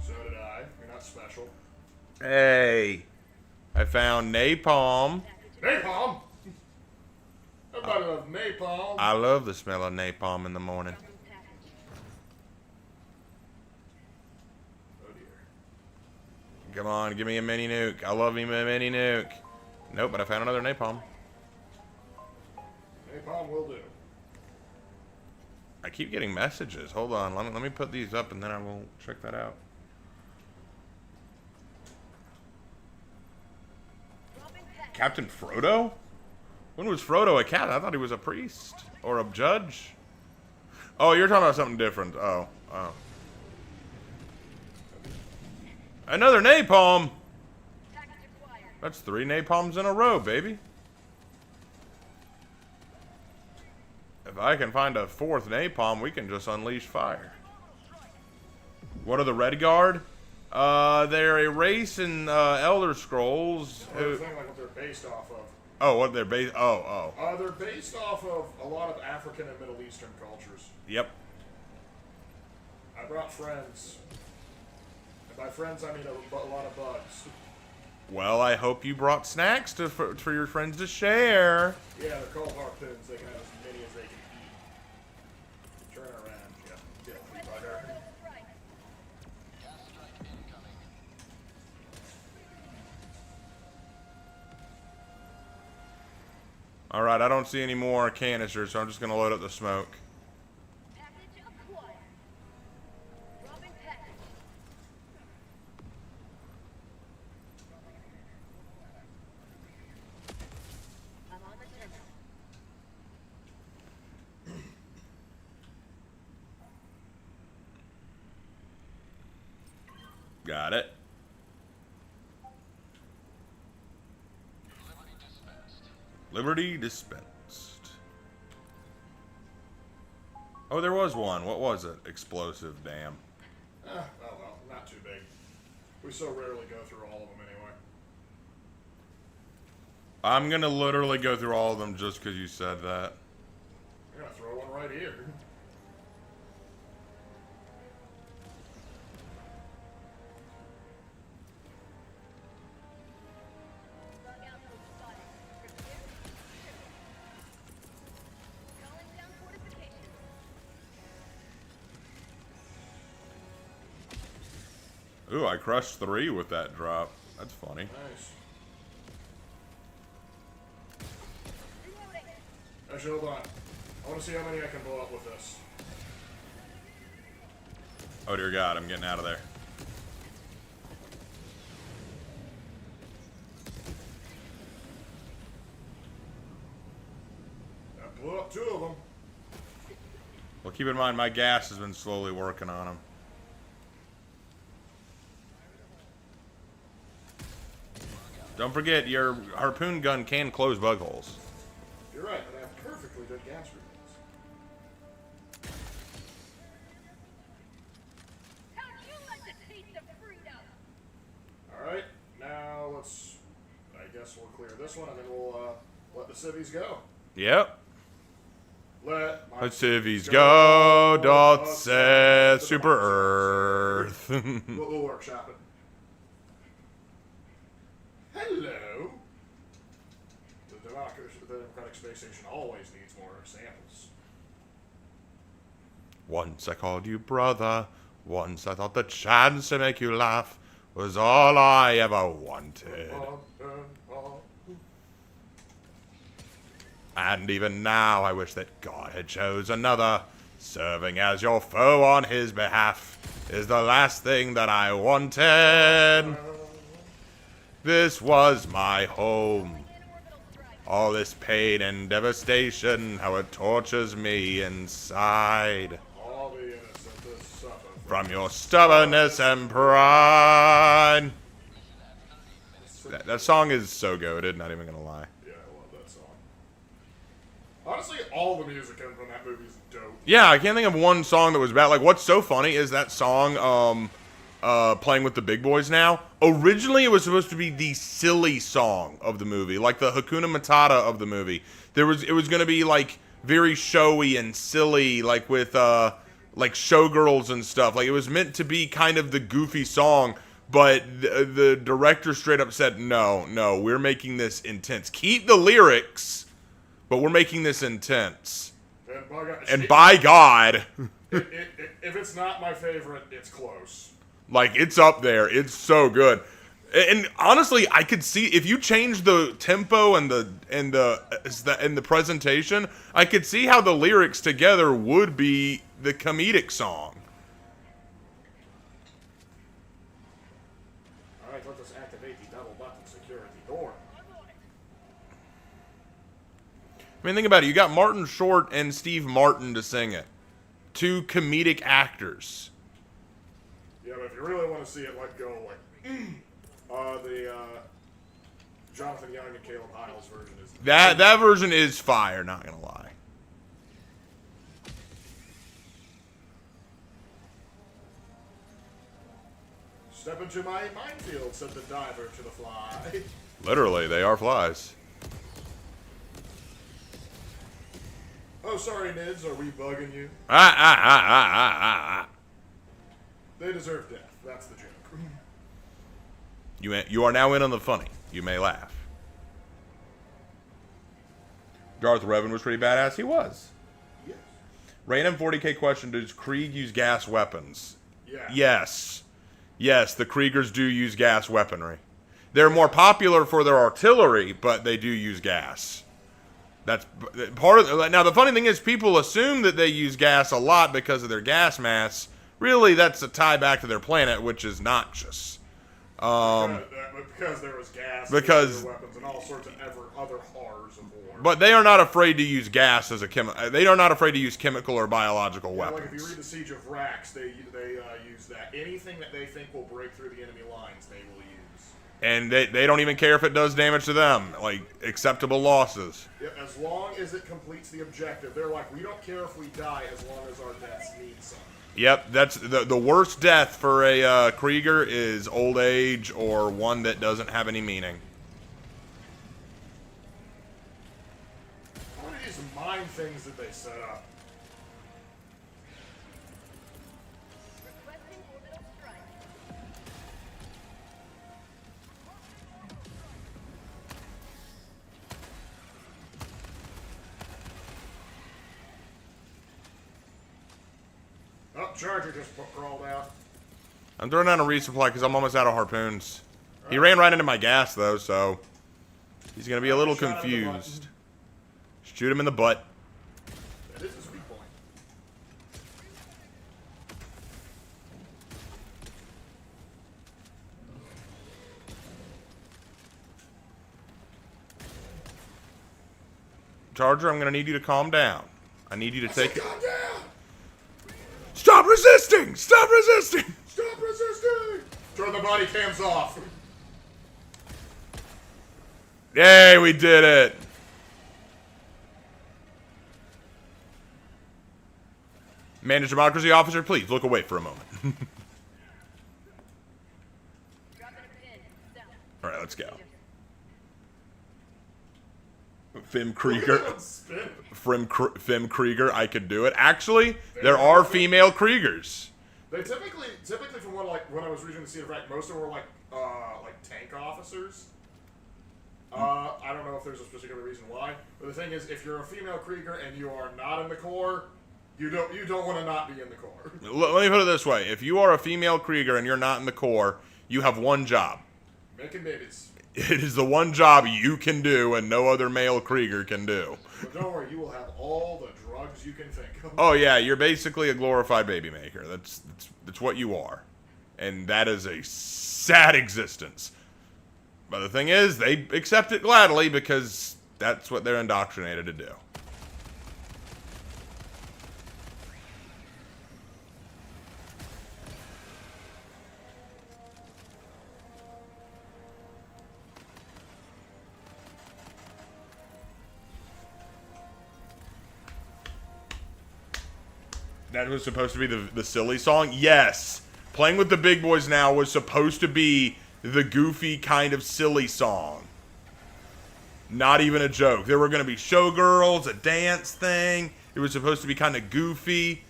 So did I. You're not special. Hey. I found napalm. Napalm! Everybody loves napalm. I love the smell of napalm in the morning. Package. Oh dear. Come on, give me a mini nuke. I love me a mini nuke. Nope, but I found another napalm. Napalm will do. I keep getting messages. Hold on, let me put these up and then I will check that out. Dropping package. Captain Frodo? When was Frodo a cat? I thought he was a priest or a judge. Oh, you're talking about something different. Oh. Another napalm. Package acquired. That's 3 napalms in a row, baby. If I can find a 4th napalm, we can just unleash fire. What are the Red Guard? They're a race in Elder Scrolls. Thing like what they're based off of. Oh, what they're based? Oh. They're based off of a lot of African and Middle Eastern cultures. Yep. I brought friends. And by friends, I mean a lot of bugs. Well, I hope you brought snacks for your friends to share. Yeah, they're called harpoons. They can have as many as they can eat. Turn around. Yeah, bugger. Right. Alright, I don't see any more canisters, so I'm just going to load up the smoke. Package acquired. Dropping package. I'm on the terminal. Got it. Liberty dispensed. Oh, there was one. What was it? Explosive, damn. Oh well, not too big. We so rarely go through all of them anyway. I'm gonna literally go through all of them just because you said that. I'm gonna throw one right here. Bug outpost spotted. Prepare. Calling down fortifications. Ooh, I crushed 3 with that drop. That's funny. Nice. Reloading. Actually, hold on. I want to see how many I can blow up with this. Oh dear God, I'm getting out of there. I blew up 2 of them. Well, keep in mind, my gas has been slowly working on them. Don't forget, your harpoon gun can close bug holes. You're right, but I have perfectly good gas readings. How'd you like to taste the freedom? Alright, now let's... I guess we'll clear this one and then we'll let the civvies go. Yep. Let my Let civvies go, doth saith Super Earth. We'll workshop it. Hello. The Democratic Space Station always needs more samples. Once I called you brother. Once I thought the chance to make you laugh was all I ever wanted. And even now I wish that God had chose another. Serving as your foe on his behalf is the last thing that I wanted. This was my home. All this pain and devastation, how it tortures me inside. All the innocent that suffer From your stubbornness and pride. That song is so goated, not even gonna lie. Yeah, I love that song. Honestly, all the music from that movie is dope. Yeah, I can't think of one song that was bad. Like, what's so funny is that song, Playing with the Big Boys Now. Originally, it was supposed to be the silly song of the movie, like the Hakuna Matata of the movie. It was going to be, like, very showy and silly, like, with, like, showgirls and stuff. Like, it was meant to be kind of the goofy song, but the director straight up said, no, we're making this intense. Keep the lyrics, but we're making this intense. And by God, if it's not my favorite, it's close. like, it's up there. It's so good. And honestly, I could see if you change the tempo and the presentation, I could see how the lyrics together would be the comedic song. All right, let us activate the double button security door. I mean, think about it. You got Martin Short and Steve Martin to sing it. Two comedic actors. Yeah, but if you really want to see it let go, like, the Jonathan Young and Caleb Hyles version is... That version is fire, not gonna lie. Step into my minefield, said the diver to the fly. Literally, they are flies. Oh, sorry, Nids, are we bugging you? Ah. They deserve death. That's the joke. You are now in on the funny. You may laugh. Darth Revan was pretty badass. He was. Yes. Random 40k question: does Krieg use gas weapons? Yeah. Yes, the Kriegers do use gas weaponry. They're more popular for their artillery, but they do use gas. That's part of. Now, the funny thing is, people assume that they use gas a lot because of their gas mass. Really, that's a tie back to their planet, which is noxious. Because there was gas, Because- weapons, and all sorts of other horrors of war. But they are not afraid to use gas as a They are not afraid to use chemical or biological Yeah, weapons. like if you read the Siege of Rax, they use that. Anything that they think will break through the enemy lines, they will use. And they don't even care if it does damage to them. Like, acceptable losses. Yeah, as long as it completes the objective. They're like, we don't care if we die as long as our deaths mean something. Yep, that's the worst death for a Krieger is old age or one that doesn't have any meaning. What are these mine things that they set up? Requesting orbital strike. Oh, Charger just crawled out. I'm throwing down a resupply because I'm almost out of harpoons. He ran right into my gas, though, so he's going to be a little Shot him in the confused. Shoot him in the butt. That is his weak point. Charger, I'm going to need you to calm down. I need you to take it. Calm down! Stop resisting! Stop resisting! Stop resisting! Turn the body cams off. Yay, we did it! Manage democracy officer, please look away for a moment. Dropping a pin. South. Alright, let's go. Fem Krieger. Spin. Fem Krieger, I could do it. Actually, there are female Kriegers. They typically from when I was reading the Siege of Rax, most of them were like tank officers. I don't know if there's a particular reason why, but the thing is, if you're a female Krieger and you are not in the Corps, you don't want to not be in the Corps. Let me put it this way. If you are a female Krieger and you're not in the Corps, you have one job. Making babies. It is the one job you can do and no other male Krieger can do. But don't worry, you will have all the drugs you can think of. Oh yeah, you're basically a glorified baby maker. That's what you are. And that is a sad existence. But the thing is, they accept it gladly because that's what they're indoctrinated to do. That was supposed to be the silly song? Yes. Playing with the Big Boys Now was supposed to be the goofy kind of silly song. Not even a joke. There were going to be showgirls, a dance thing. It was supposed to be kind of goofy.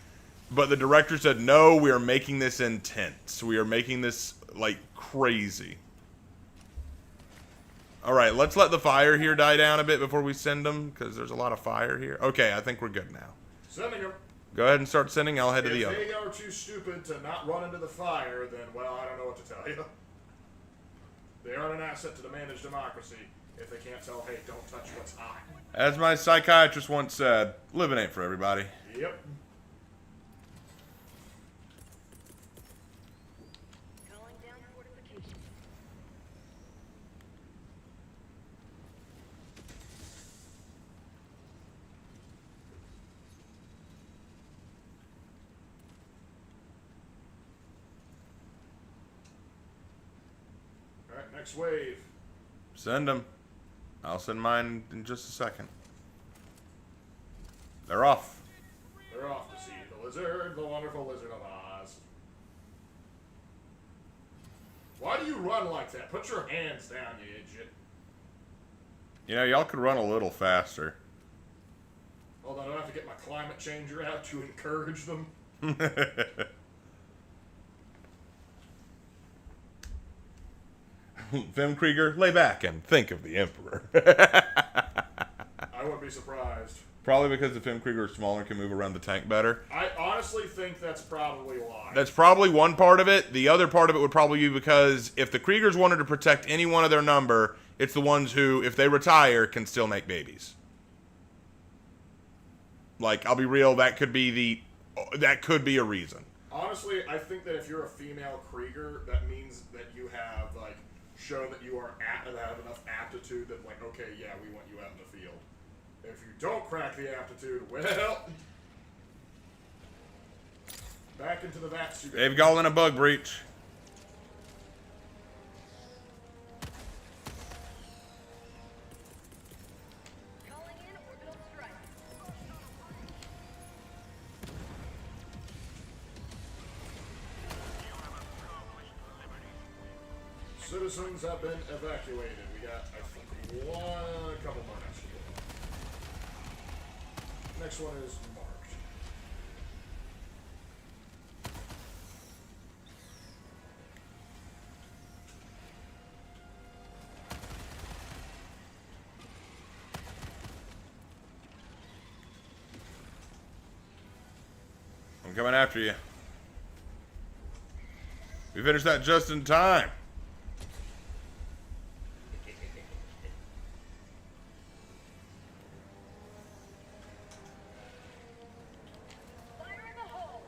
But the director said, no, we are making this intense. We are making this, like, crazy. Alright, let's let the fire here die down a bit before we send them, because there's a lot of fire here. Okay, I think we're good now. Sending them. Go ahead and start sending. I'll head to the If other. they are too stupid to not run into the fire, then, well, I don't know what to tell you. They aren't an asset to the managed democracy if they can't tell, hey, don't touch what's hot. As my psychiatrist once said, living ain't for everybody. Yep. Calling down fortifications. Alright, next wave. Send them. I'll send mine in just a second. They're off. They're off to see the lizard, the wonderful Lizard of Oz. Why do you run like that? Put your hands down, you idiot. You know, y'all could run a little faster. Hold on, I have to get my climate changer out to encourage them. Krieger, lay back and think of the Emperor. I wouldn't be surprised. Probably because the Krieger is smaller and can move around the tank better. I honestly think that's probably why. That's probably one part of it. The other part of it would probably be because if the Kriegers wanted to protect any one of their number, it's the ones who, if they retire, can still make babies. Like, I'll be real, that could be a reason. Honestly, I think that if you're a female Krieger, that means that you have, like, shown that you are have enough aptitude that, like, okay, yeah, we want you out in the field. If you don't crack the aptitude, well, back into the vats you go. They've gone in a bug breach. Calling in orbital strike. Citizens have been evacuated. We got, I think, a couple more next to go. Next one is marked. I'm coming after you. We finished that just in time. Fire in the hole.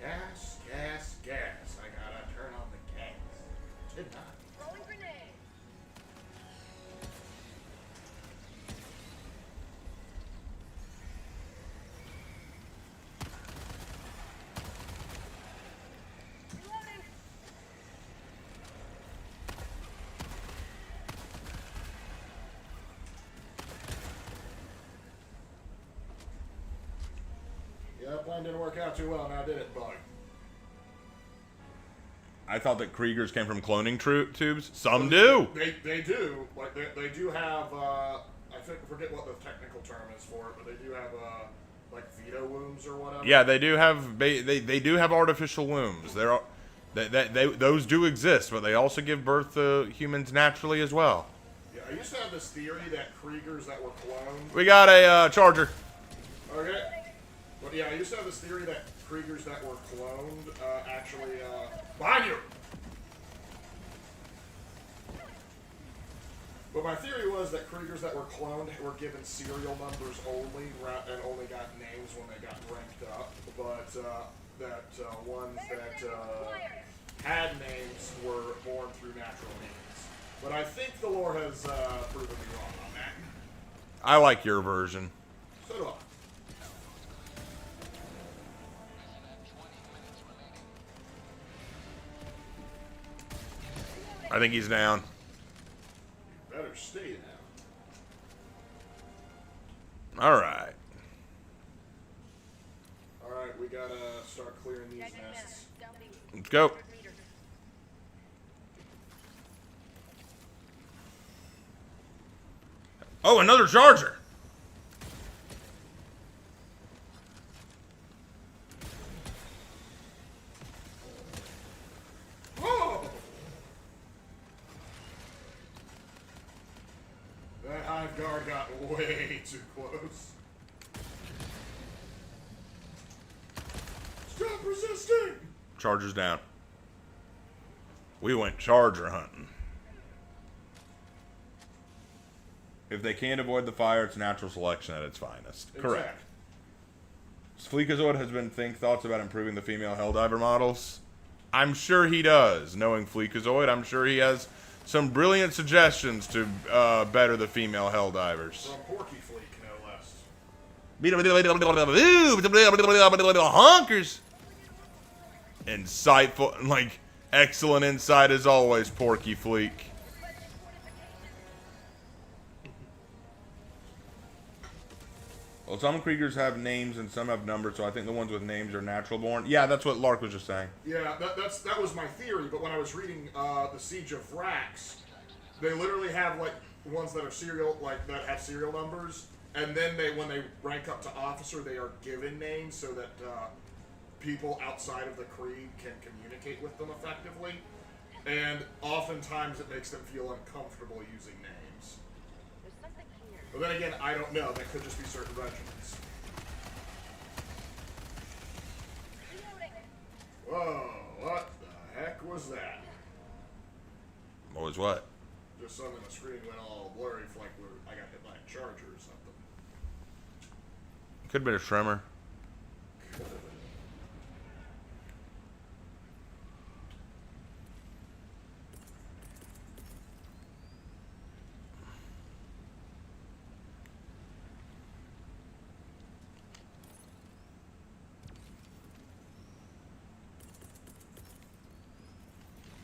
Gas, gas, gas. I gotta turn on the gas. Did not. Throwing grenade. Reloading. Yeah, that plan didn't work out too well now, did it, Bug? I thought that Kriegers came from cloning tubes. Some do. They do. Like, they do have, I forget what the technical term is for it, but they do have, like, veto wombs or whatever. Yeah, they do have they do have artificial wombs. Those do exist, but they also give birth to humans naturally as well. Yeah, I used to have this theory that Kriegers that were cloned. We got a charger. Okay. But yeah, I used to have this theory that Kriegers that were cloned actually, behind you! But my theory was that Kriegers that were cloned were given serial numbers only, and only got names when they got ranked up. But that ones that had names were born through natural means. But I think the lore has proven me wrong on that. I like your version. So do I. I think he's down. Better stay All right. Alright, we gotta start clearing these nests. Let's go. Oh, another charger. Whoa! That hive guard got way too close. Stop resisting! Charger's down. We went charger hunting. If they can't avoid the fire, it's natural selection at its finest. Correct. Fleekazoid has been thoughts about improving the female Helldiver models. I'm sure he does. Knowing Fleekazoid, I'm sure he has some brilliant suggestions to better the female Helldivers. From Porky Fleek, no less. Honkers. Insightful, like, excellent insight as always, Porky Fleek. Well, some Kriegers have names and some have numbers, so I think the ones with names are natural born. Yeah, that's what Lark was just saying. Yeah, that was my theory, but when I was reading the Siege of Vrax, they literally have, like, ones that are serial, like, that have serial numbers, and then when they rank up to officer, they are given names so that people outside of the Krieg can communicate with them effectively, and oftentimes it makes them feel uncomfortable using names. There's something here. But then again, I don't know. That could just be certain regiments. Whoa, what the heck was that? What was what? Just something the screen went all blurry like I got hit by a charger or something. Could have been a tremor.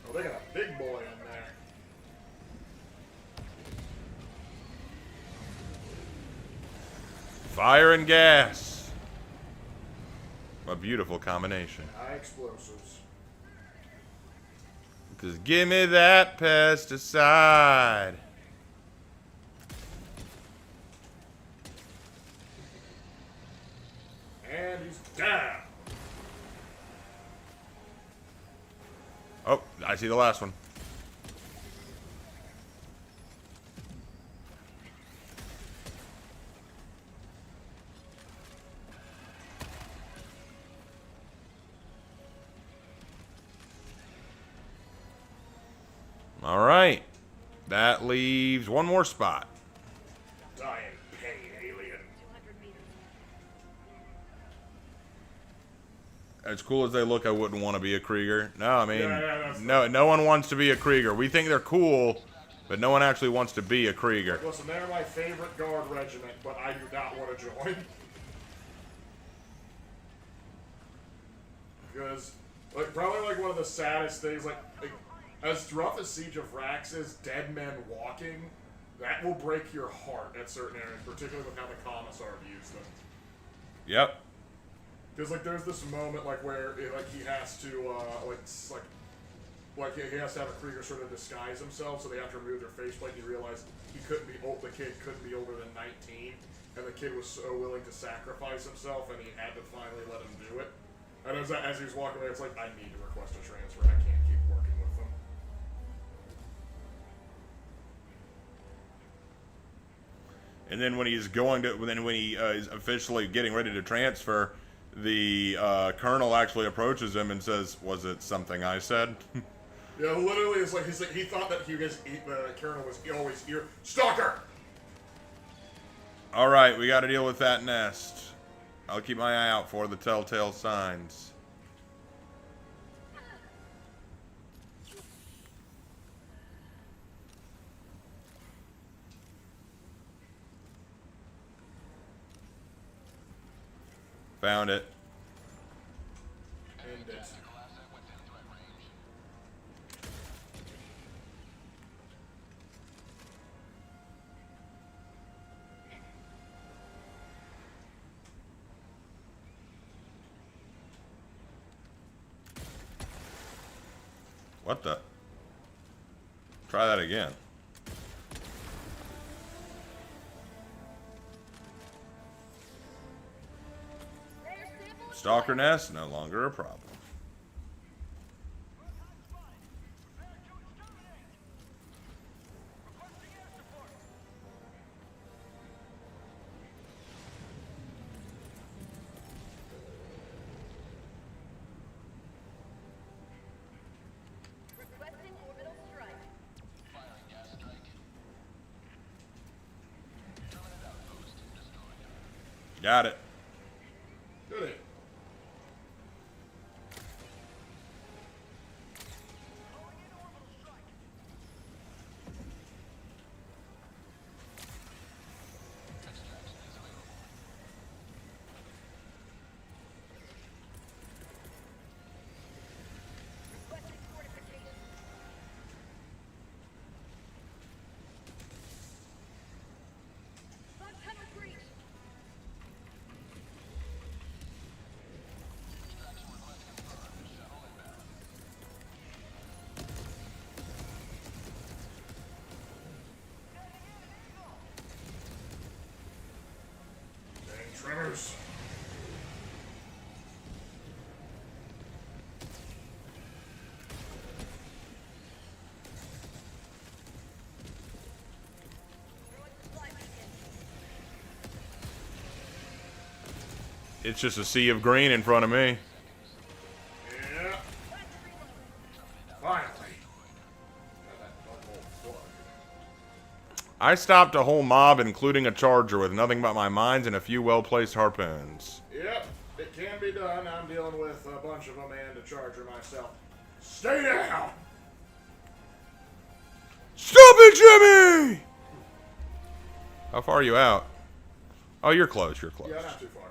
Oh, they got a big boy in there. Fire and gas. A beautiful combination. High explosives. Just give me that pesticide. And he's down. Oh, I see the last one. All right. That leaves one more spot. Die in pain, alien. 200 meters. As cool as they look, I wouldn't want to be a Krieger. No, I mean, Yeah, no one wants to be a Krieger. We think they're cool, but no one actually wants to be a Krieger. Listen, they're my favorite guard regiment, but I do not want to join. Because, like, probably like one of the saddest things, like as rough as Siege of Vrax is, dead men walking, that will break your heart at certain areas, particularly with how the Commissar views them. Yep. Because, like, there's this moment, like, where, like, he has to, he has to have a Krieger sort of disguise himself, so they have to remove their faceplate, and you realize the kid couldn't be older than 19, and the kid was so willing to sacrifice himself, and he had to finally let him do it. And as he was walking away, it's like, I need to request a transfer, I can't keep working with them. And then when he's when he is officially getting ready to transfer, the colonel actually approaches him and says, "Was it something I said?" Yeah, literally, it's like he thought that the colonel was always here. Stalker. All right, we got to deal with that nest. I'll keep my eye out for the telltale signs. Found it. And it's What the? Try that again. Rare sample Stalker nest, no longer a problem. requesting orbital strike. Got it. Good. Requesting fortification. Bug tunnel breach. Dang tremors. Throwing supply beacon. It's just a sea of green in front of me. Yeah. Finally. Got that butthole plugged. I stopped a whole mob, including a charger, with nothing but my mines and a few well-placed harpoons. Yep, it can be done. I'm dealing with a bunch of them and a charger myself. Stay down! Stop it, Jimmy! How far are you out? Oh, you're close. You're close. Yeah, not too far.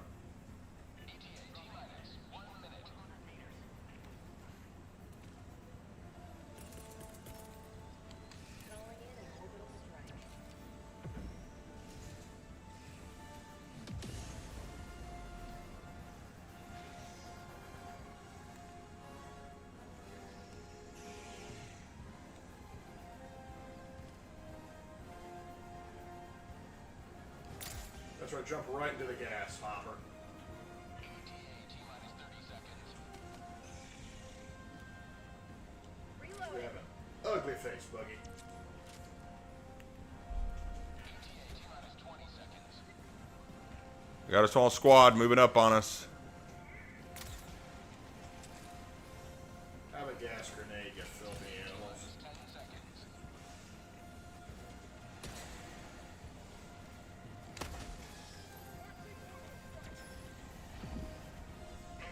Calling in an orbital strike. That's right, jump right into the gas hopper. You Reloading. have an ugly face, Buggy. We got a small squad moving up on us. Have a gas grenade, you filthy animals.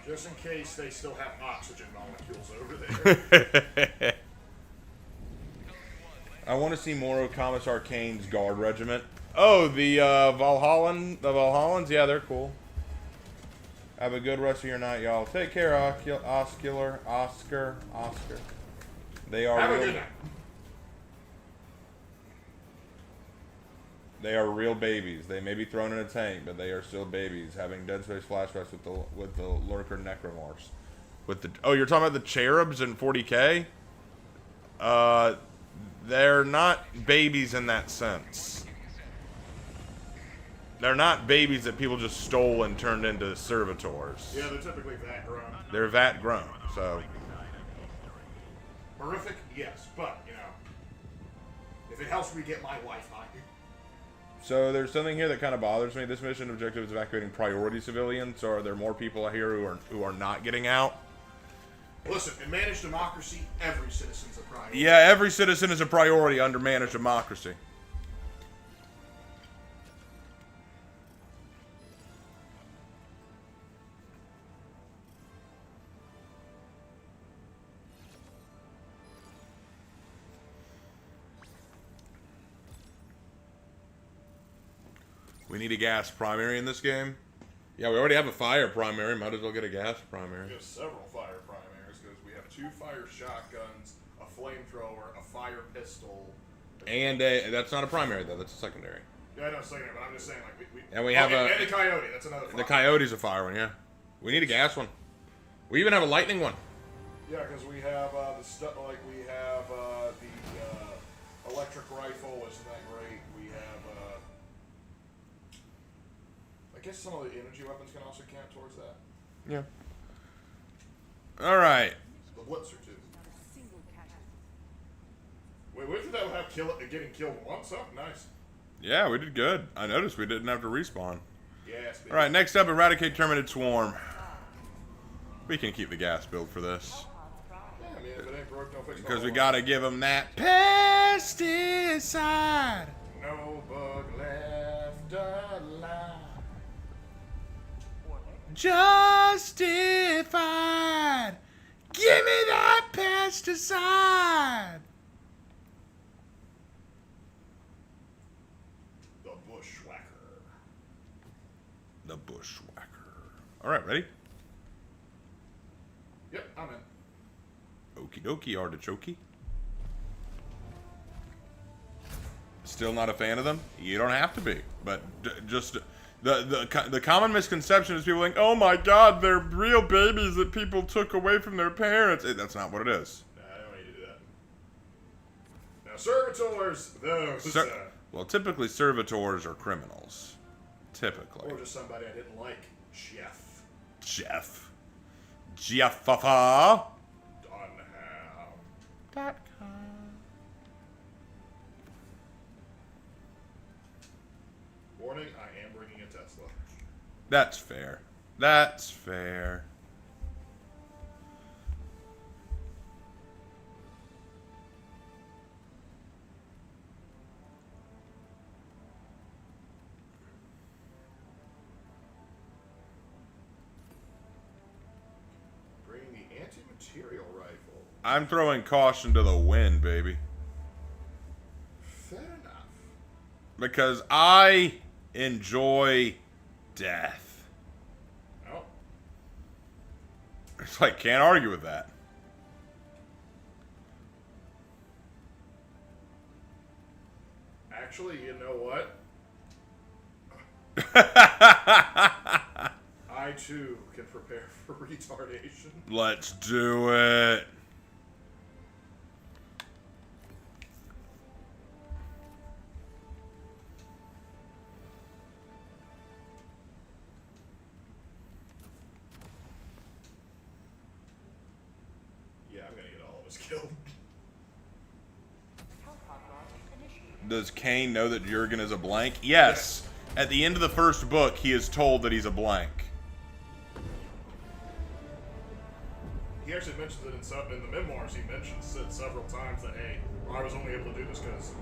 Just in case they still have oxygen molecules over there. I want to see more Commissar Arcane's Guard Regiment. Oh, the Valhallans? Yeah, they're cool. Have a good rest of your night, y'all. Take care, Oscar. They are Have a real, good night. They are real babies. They may be thrown in a tank, but they are still babies. Having Dead Space flashbacks with the Lurker Necromorphs. Oh, you're talking about the Cherubs in 40K? They're not babies in that sense. They're not babies that people just stole and turned into servitors. Yeah, they're typically vat grown. They're vat grown, so Horrific, yes, but, you know, if it helps me get my wife on you. So there's something here that kind of bothers me. This mission objective is evacuating priority civilians. So are there more people here who are not getting out? Listen, in managed democracy, every citizen's a priority. Yeah, every citizen is a priority under managed democracy. We need a gas primary in this game. Yeah, we already have a fire primary. Might as well get a gas primary. We have several fire primaries because we have 2 fire shotguns, a flamethrower, a fire pistol. And that's not a primary though. That's a secondary. Yeah, I know, secondary, but I'm just saying, like, we And we have and the coyote, that's another fire. The coyote's a fire one. Yeah, we need a gas one. We even have a lightning one. Yeah, because we have the stuff like we have the electric rifle, isn't that great? We have I guess some of the energy weapons can also count towards that. Yeah. All right. The Blitzer too. Wait, what did that have getting killed once? Oh, nice. Yeah, we did good. I noticed we didn't have to respawn. Yes. Baby. All right, next up, eradicate terminid swarm. We can keep the gas build for this. Yeah, I mean, if it ain't broke, don't fix it. Because we gotta give them that pesticide. No bug left alive. Justified. Give me that pesticide. The Bushwhacker. The Bushwhacker. All right, ready? Yep, I'm in. Okie dokie, artichoke. Still not a fan of them? You don't have to be, but just the common misconception is people think, oh my God, they're real babies that people took away from their parents. That's not what it is. Nah, I don't need to do that. Now, servitors, those. Well, typically servitors are criminals. Typically. Or just somebody I didn't like. Jeff. Jeffafa. Dunham. Warning, I am bringing a Tesla. That's fair. That's fair. Bringing the anti-material rifle. I'm throwing caution to the wind, baby. Fair enough. Because I enjoy death. Oh. It's like, can't argue with that. Actually, you know what? I too can prepare for retardation. Let's do it. Yeah, I'm gonna get all of us killed. Does Kane know that Jurgen is a blank? Yes. At the end of the first book, he is told that he's a blank. He actually mentions it in the memoirs. He mentions it several times that, hey, I was only able to do this because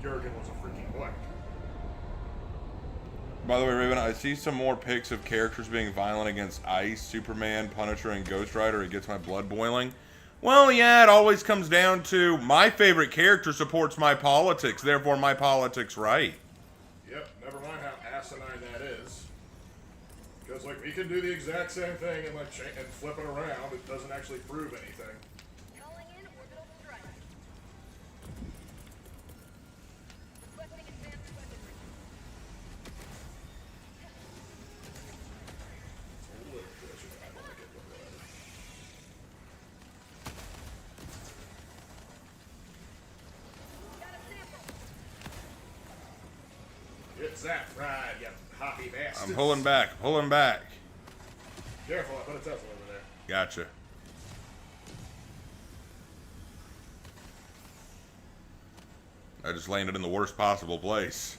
Jurgen was a freaking blank. By the way, Raven, I see some more pics of characters being violent against Ice, Superman, Punisher, and Ghost Rider. It gets my blood boiling. Well, yeah, it always comes down to my favorite character supports my politics, therefore my politics right. Yep, never mind how asinine that is. Because, like, we can do the exact same thing and, like, and flip it around. It doesn't actually prove anything. Calling in orbital strike. Requesting advanced weaponry. Got a sample. Get zapped, right, you hoppy bastard. I'm pulling back, pulling back. Careful, I put a Tesla over there. Gotcha. I just landed in the worst possible place.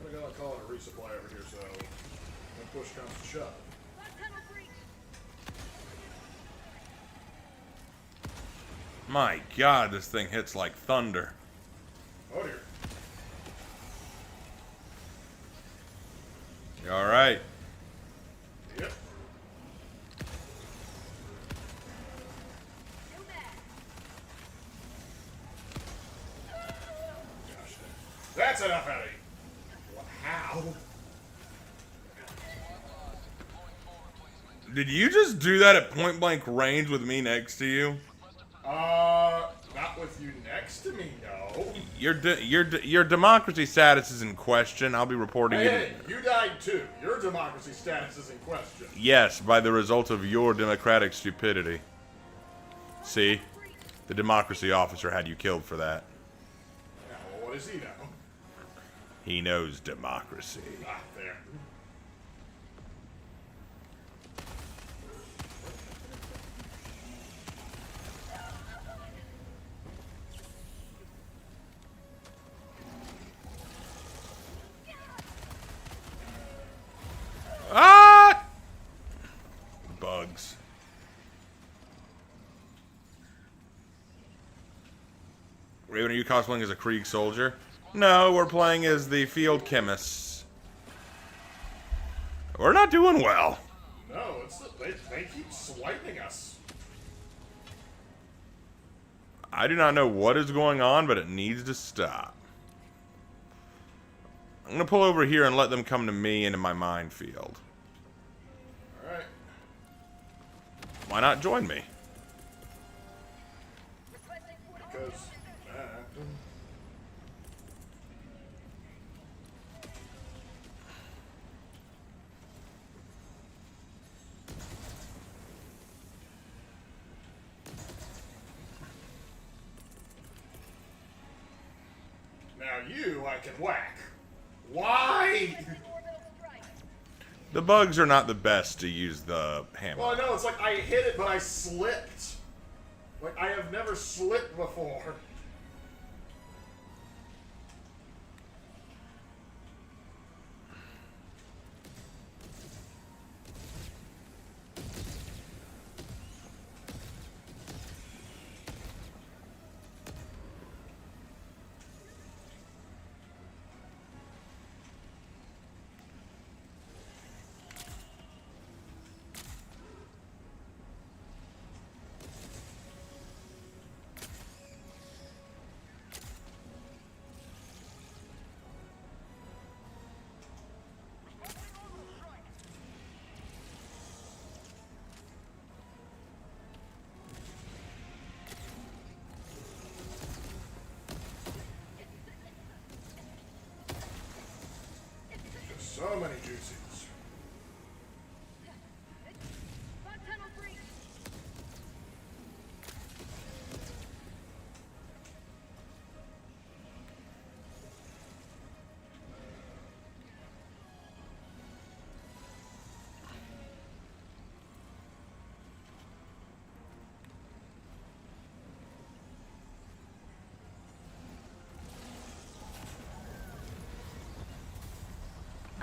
I'm gonna call it a resupply over here, so when push comes to shove. Blood tunnel breach. My God, this thing hits like thunder. Oh dear. You all right? Yep. Too bad. Gosh, that's enough out of you. How? Did you just do that at point blank range with me next to you? Not with you next to me, no. Your democracy status is in question. I'll be reporting you. Hey, you died too. Your democracy status is in question. Yes, by the result of your democratic stupidity. See? The democracy officer had you killed for that. Now, well, what does he know? He knows democracy. Ah, there. Ah! Bugs. Raven, are you cosplaying as a Krieg soldier? No, we're playing as the field chemists. We're not doing well. No, they keep swiping us. I do not know what is going on, but it needs to stop. I'm gonna pull over here and let them come to me into my minefield. Alright. Why not join me? Because. Now you, I can whack. Why? The bugs are not the best to use the hammer. Well, I know, it's like I hit it, but I slipped. Like, I have never slipped before. So many juices.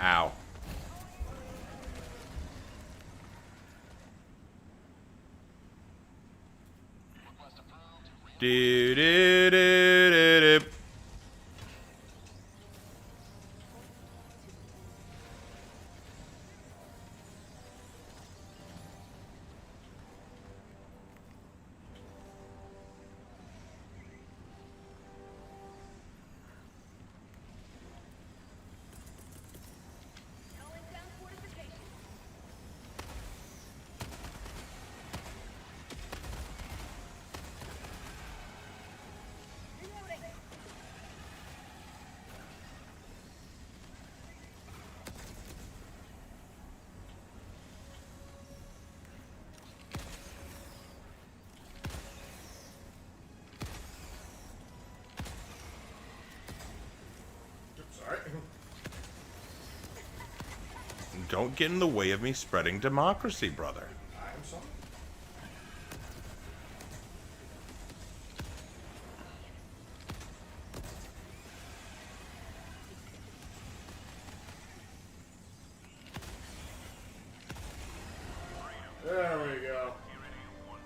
Ow. Do do do do do. Sorry. Don't get in the way of me spreading democracy, brother. I'm sorry. There we go.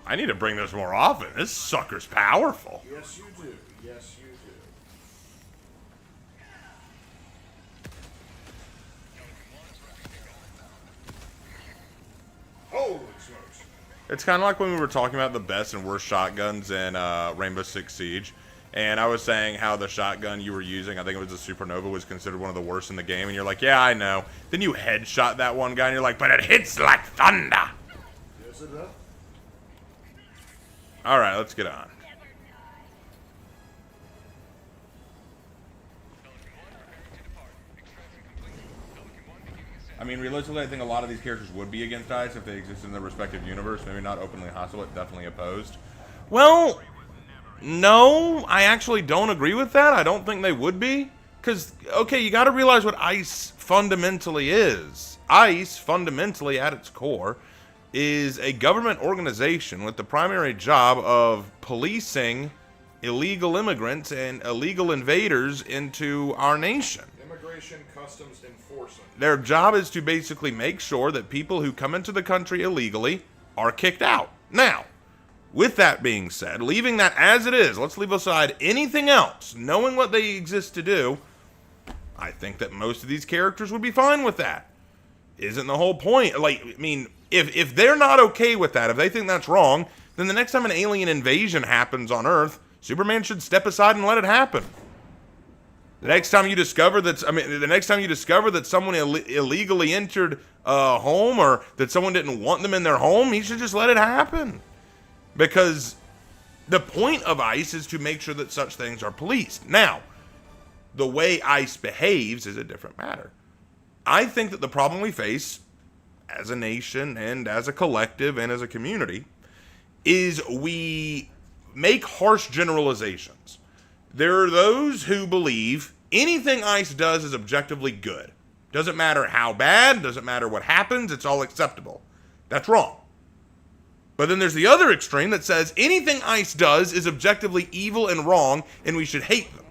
I need to bring this more often. This sucker's powerful. Yes, you do. Yes, you do. Holy smokes. It's kind of like when we were talking about the best and worst shotguns in Rainbow Six Siege. And I was saying how the shotgun you were using, I think it was the Supernova, was considered one of the worst in the game. And you're like, yeah, I know. Then you headshot that one guy and you're like, but it hits like thunder. Yes, it does. Alright, let's get on. I mean, realistically, I think a lot of these characters would be against ICE if they existed in their respective universe. Maybe not openly hostile, but definitely opposed. Well, no, I actually don't agree with that. I don't think they would be. Because, okay, you got to realize what ICE fundamentally is. ICE, fundamentally, at its core, is a government organization with the primary job of policing illegal immigrants and illegal invaders into our nation. Immigration Customs Enforcement. Their job is to basically make sure that people who come into the country illegally are kicked out. Now, with that being said, leaving that as it is, let's leave aside anything else, knowing what they exist to do, I think that most of these characters would be fine with that. Isn't the whole point? Like, I mean, if they're not okay with that, if they think that's wrong, then the next time an alien invasion happens on Earth, Superman should step aside and let it happen. The next time you discover that, someone illegally entered a home, or that someone didn't want them in their home, he should just let it happen. Because the point of ICE is to make sure that such things are policed. Now, the way ICE behaves is a different matter. I think that the problem we face as a nation and as a collective and as a community is we make harsh generalizations. There are those who believe anything ICE does is objectively good. Doesn't matter how bad, doesn't matter what happens, it's all acceptable. That's wrong. But then there's the other extreme that says anything ICE does is objectively evil and wrong, and we should hate them.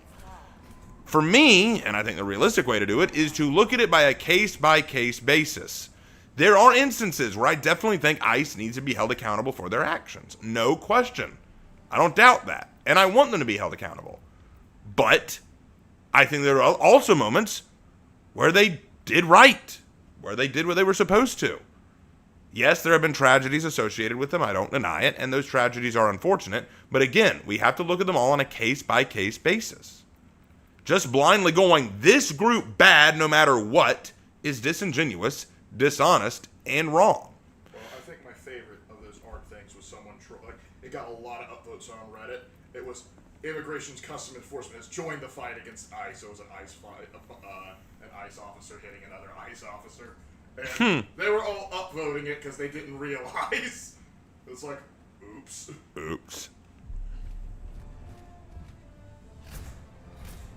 For me, and I think the realistic way to do it, is to look at it by a case-by-case basis. There are instances where I definitely think ICE needs to be held accountable for their actions. No question. I don't doubt that. And I want them to be held accountable. But I think there are also moments where they did right, where they did what they were supposed to. Yes, there have been tragedies associated with them. I don't deny it. And those tragedies are unfortunate. But again, we have to look at them all on a case-by-case basis. Just blindly going, this group bad no matter what, is disingenuous, dishonest, and wrong. Well, I think my favorite of those arc things was someone, like, it got a lot of upvotes on Reddit. It was Immigration's Custom Enforcement has joined the fight against ICE. So it was an ICE fight, an ICE officer hitting another ICE officer. And they were all upvoting it because they didn't realize. It's like, oops. Oops.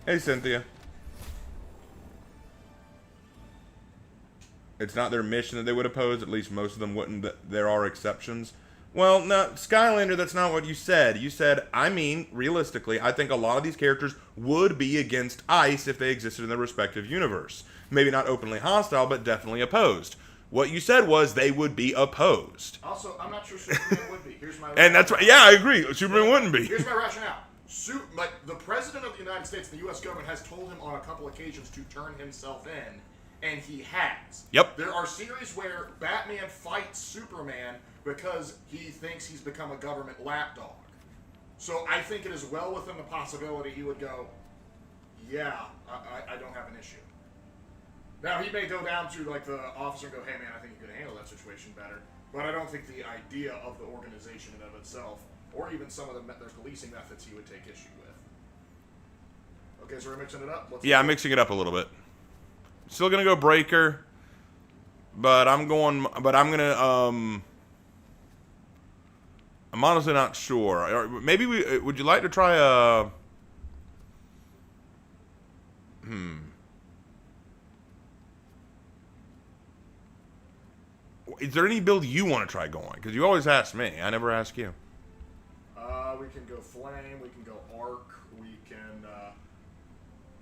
Hey, Cynthia. It's not their mission that they would oppose. At least most of them wouldn't. There are exceptions. Well, no, Skylander, that's not what you said. You said, I mean, realistically, I think a lot of these characters would be against ICE if they existed in their respective universe. Maybe not openly hostile, but definitely opposed. What you said was they would be opposed. Also, I'm not sure Superman would be. Here's my And that's right. Yeah, I agree. Superman wouldn't be. Here's my rationale. Like, the President of the United States, the U.S. government, has told him on a couple occasions to turn himself in, and he has. Yep. There are series where Batman fights Superman because he thinks he's become a government lapdog. So I think it is well within the possibility he would go, yeah, I don't have an issue. Now, he may go down to, like, the officer and go, hey, man, I think you could handle that situation better. But I don't think the idea of the organization in and of itself, or even some of their policing methods, he would take issue with. Okay, so we're mixing it up? Yeah, I'm mixing it up a little bit. Still gonna go Breaker, but I'm gonna, I'm honestly not sure. Or maybe would you like to try a, Is there any build you want to try going? Because you always ask me. I never ask you. We can go Flame, we can go Arc, we can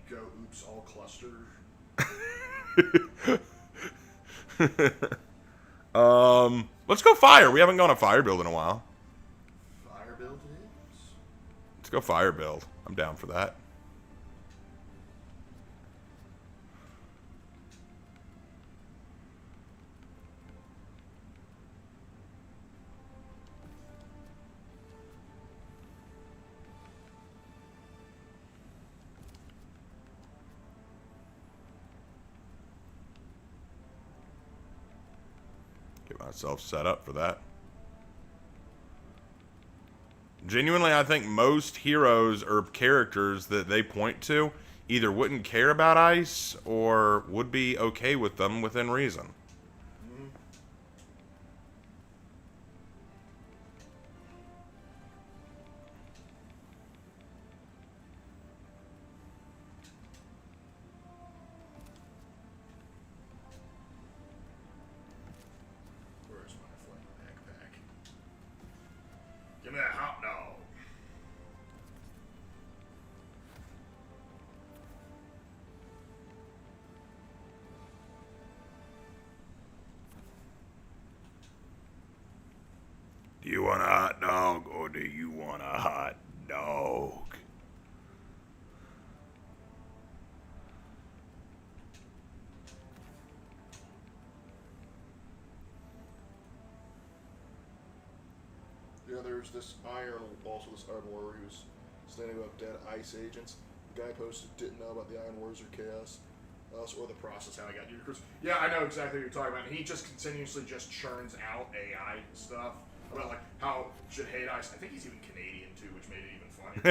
go Oops All Cluster. Let's go Fire. We haven't gone a Fire build in a while. Fire build it is. Let's go Fire build. I'm down for that. Get myself set up for that. Genuinely, I think most heroes or characters that they point to, either wouldn't care about ice or would be okay with them within reason. Where's my flame backpack? Give me that hot dog. Do you want a hot dog or do you want a hot dog? Yeah, there's this this Iron Warrior who's standing up dead ice agents. The guy posted didn't know about the Iron Wars or Chaos, or the process how he got Unicruise. Yeah, I know exactly what you're talking about. And he just continuously just churns out AI stuff about like how should hate ice. I think he's even Canadian too, which made it even funnier.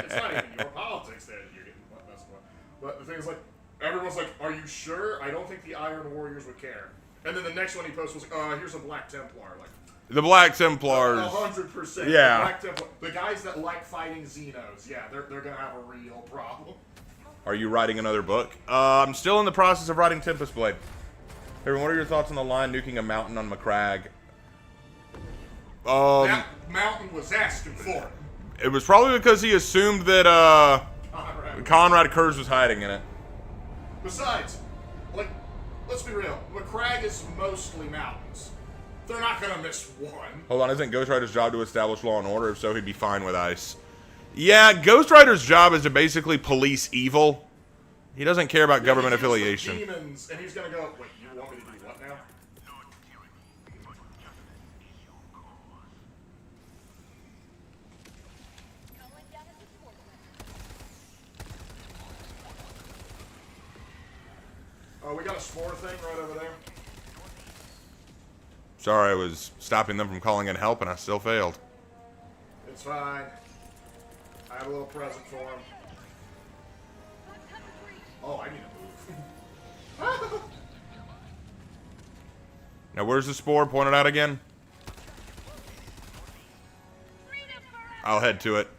It's not even your politics there that you're getting messed with. But the thing is, like, everyone's like, "Are you sure?" I don't think the Iron Warriors would care. And then the next one he posted was like, "Here's a Black Templar." Like, The Black Templars. 100%. Yeah. The Black Templar. The guys that like fighting Xenos, yeah, they're gonna have a real problem. Are you writing another book? I'm still in the process of writing Tempest Blade. Everyone, what are your thoughts on the Lion nuking a mountain on McCrag? That mountain was asking for it. It was probably because he assumed that Conrad Kurz was hiding in it. Besides, like, let's be real. McCrag is mostly mountains. They're not gonna miss one. Hold on, isn't Ghost Rider's job to establish law and order? If so, he'd be fine with ice. Yeah, Ghost Rider's job is to basically police evil. He doesn't care about government He deals with affiliation. Demons, and he's gonna go, wait, you want me to do what now? Calling down a support weapon. Oh, we got a spore thing right over there. Sorry, I was stopping them from calling in help, and I still failed. It's fine. I have a little present for him. Oh, I need to move. Now, where's the spore? Point it out again. I'll head to it.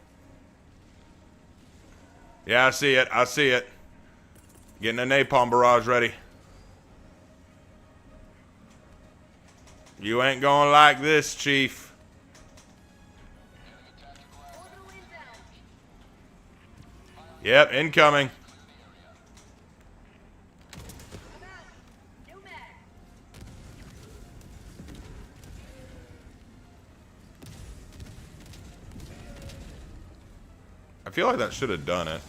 Yeah, I see it. I see it. Getting a napalm barrage ready. You ain't gonna like this, Chief. Yep, incoming. I feel like that should have done it.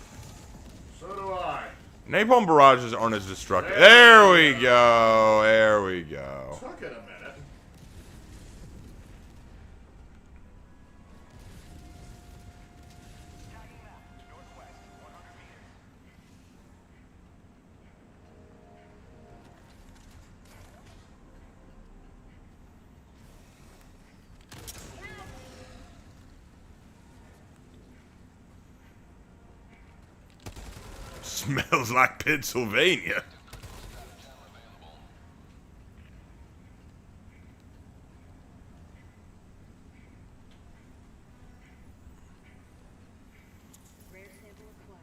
So do I. Napalm barrages aren't as destructive. There we go. There we go. Took it a minute. Smells like Pennsylvania. Rare sample acquired.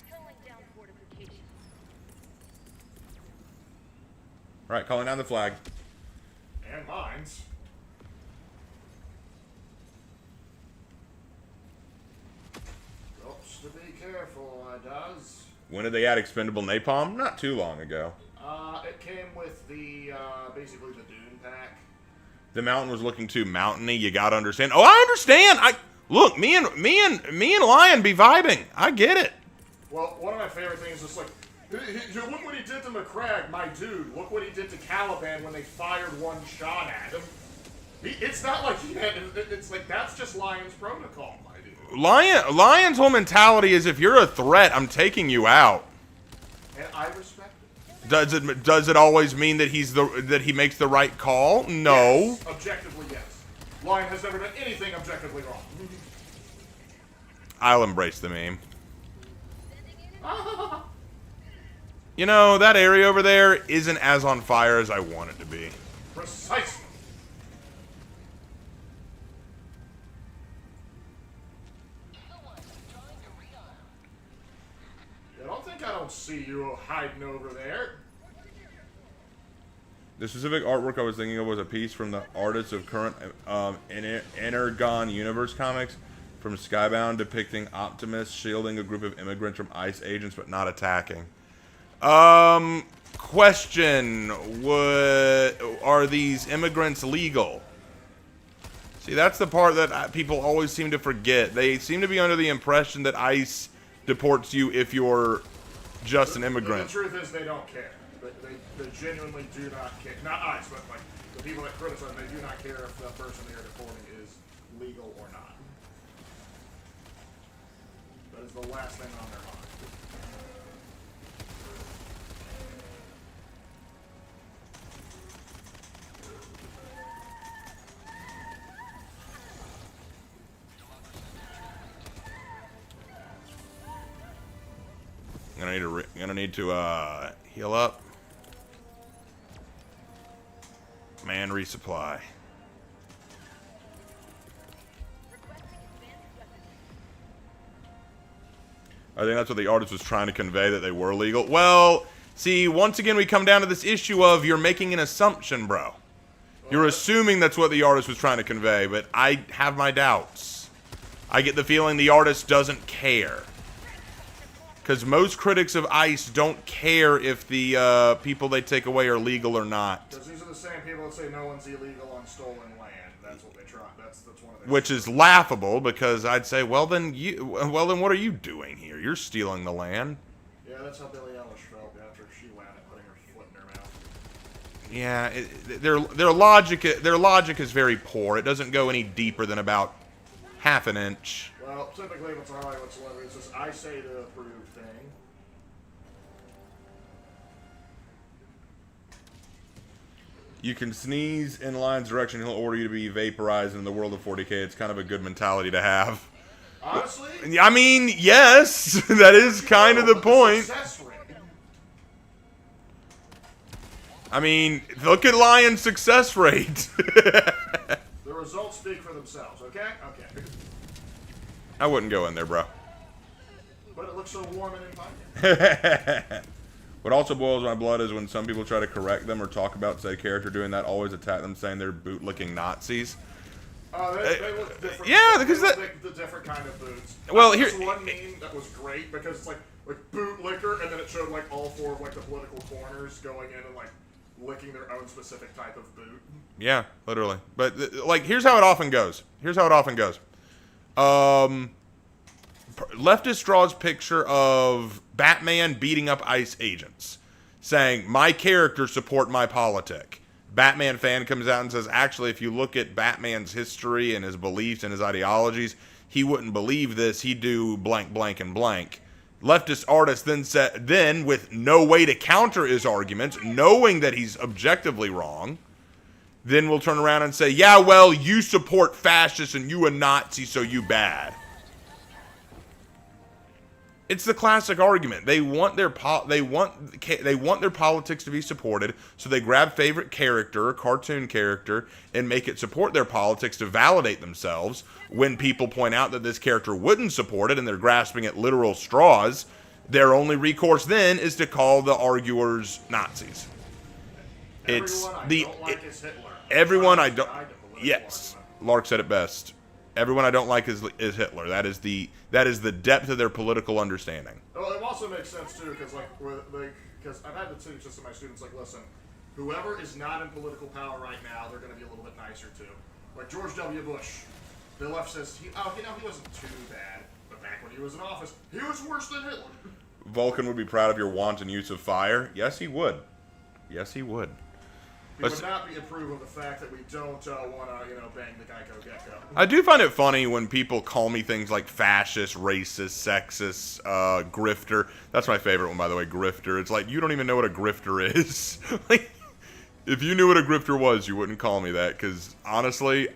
Calling down fortifications. All right, calling down the flag. And mines. Helps to be careful, does. When did they add expendable napalm? Not too long ago. It came with the, basically the Dune pack. The mountain was looking too mountainy. You gotta understand. Oh, I understand. Look. Me and Lion be vibing. I get it. Well, one of my favorite things is like, look what he did to McCrag, my dude. Look what he did to Caliban when they fired one shot at him. It's not like he had. It's like that's just Lion's protocol, my dude. Lion's whole mentality is if you're a threat, I'm taking you out. And I respect it. Does it always mean that he makes the right call? No. Yes. Objectively, yes. Lion has never done anything objectively wrong. I'll embrace the meme. You know, that area over there isn't as on fire as I want it to be. Precisely. I don't see you hiding over there. The specific artwork I was thinking of was a piece from the artists of current Energon Universe comics from Skybound depicting Optimus shielding a group of immigrants from ICE agents but not attacking. Question. Are these immigrants legal? See, that's the part that people always seem to forget. They seem to be under the impression that ICE deports you if you're just an immigrant. The truth is they don't care. They genuinely do not care. Not ICE, but like the people that criticize, they do not care if the person they are deporting is legal or not. That is the last thing on their mind. I'm gonna need to heal up. Man, resupply. I think that's what the artist was trying to convey, that they were legal. Well, see, once again we come down to this issue of you're making an assumption, bro. You're assuming that's what the artist was trying to convey, but I have my doubts. I get the feeling the artist doesn't care. Because most critics of ICE don't care if the people they take away are legal or not. Because these are the same people that say no one's illegal on stolen land. That's what they try. That's one of their. Which is laughable, because I'd say, well then what are you doing here? You're stealing the land. Yeah, that's how Billie Eilish felt after she landed putting her foot in her mouth. Yeah, their logic is very poor. It doesn't go any deeper than about half an inch. Well, typically what's a Hollywood celebrity is this I say to approve thing. You can sneeze in Lion's direction, he'll order you to be vaporized. In the world of 40k, it's kind of a good mentality to have. Honestly? I mean, yes, that is kind of the point. Success rate. I mean, look at Lion's success rate. The results speak for themselves, okay? Okay. I wouldn't go in there, bro. But it looks so warm and inviting. What also boils my blood is when some people try to correct them or talk about said character doing that, always attack them saying they're bootlicking Nazis. They look different. Yeah, because they look the different kind of boots. Well, There's here one meme that was great because it's like bootlicker, and then it showed like all four of like the political corners going in and like licking their own specific type of boot. Yeah, literally. But like, here's how it often goes. Leftist draws picture of Batman beating up ICE agents, saying, my character support my politic. Batman fan comes out and says, actually, if you look at Batman's history and his beliefs and his ideologies, he wouldn't believe this. He'd do blank, blank, and blank. Leftist artist then with no way to counter his arguments, knowing that he's objectively wrong, then will turn around and say, yeah, well, you support fascists and you a Nazi, so you bad. It's the classic argument. They want their politics to be supported, so they grab favorite character, a cartoon character, and make it support their politics to validate themselves. When people point out that this character wouldn't support it and they're grasping at literal straws, their only recourse then is to call the arguers Nazis. Everyone I don't. Yes, Lark said it best. Everyone I don't like is Hitler. That is the depth of their political understanding. Well, it also makes sense too, because because I've had to teach this to my students. Like, listen, whoever is not in political power right now, they're going to be a little bit nicer to. Like George W. Bush, the left says he wasn't too bad, but back when he was in office, he was worse than Hitler. Vulcan would be proud of your wanton use of fire. Yes, he would. Yes, he would. He would not approve of the fact that we don't want to, bang the Geico Gecko. I do find it funny when people call me things like fascist, racist, sexist, grifter. That's my favorite one, by the way, grifter. It's like, you don't even know what a grifter is. Like, if you knew what a grifter was, you wouldn't call me that, because honestly,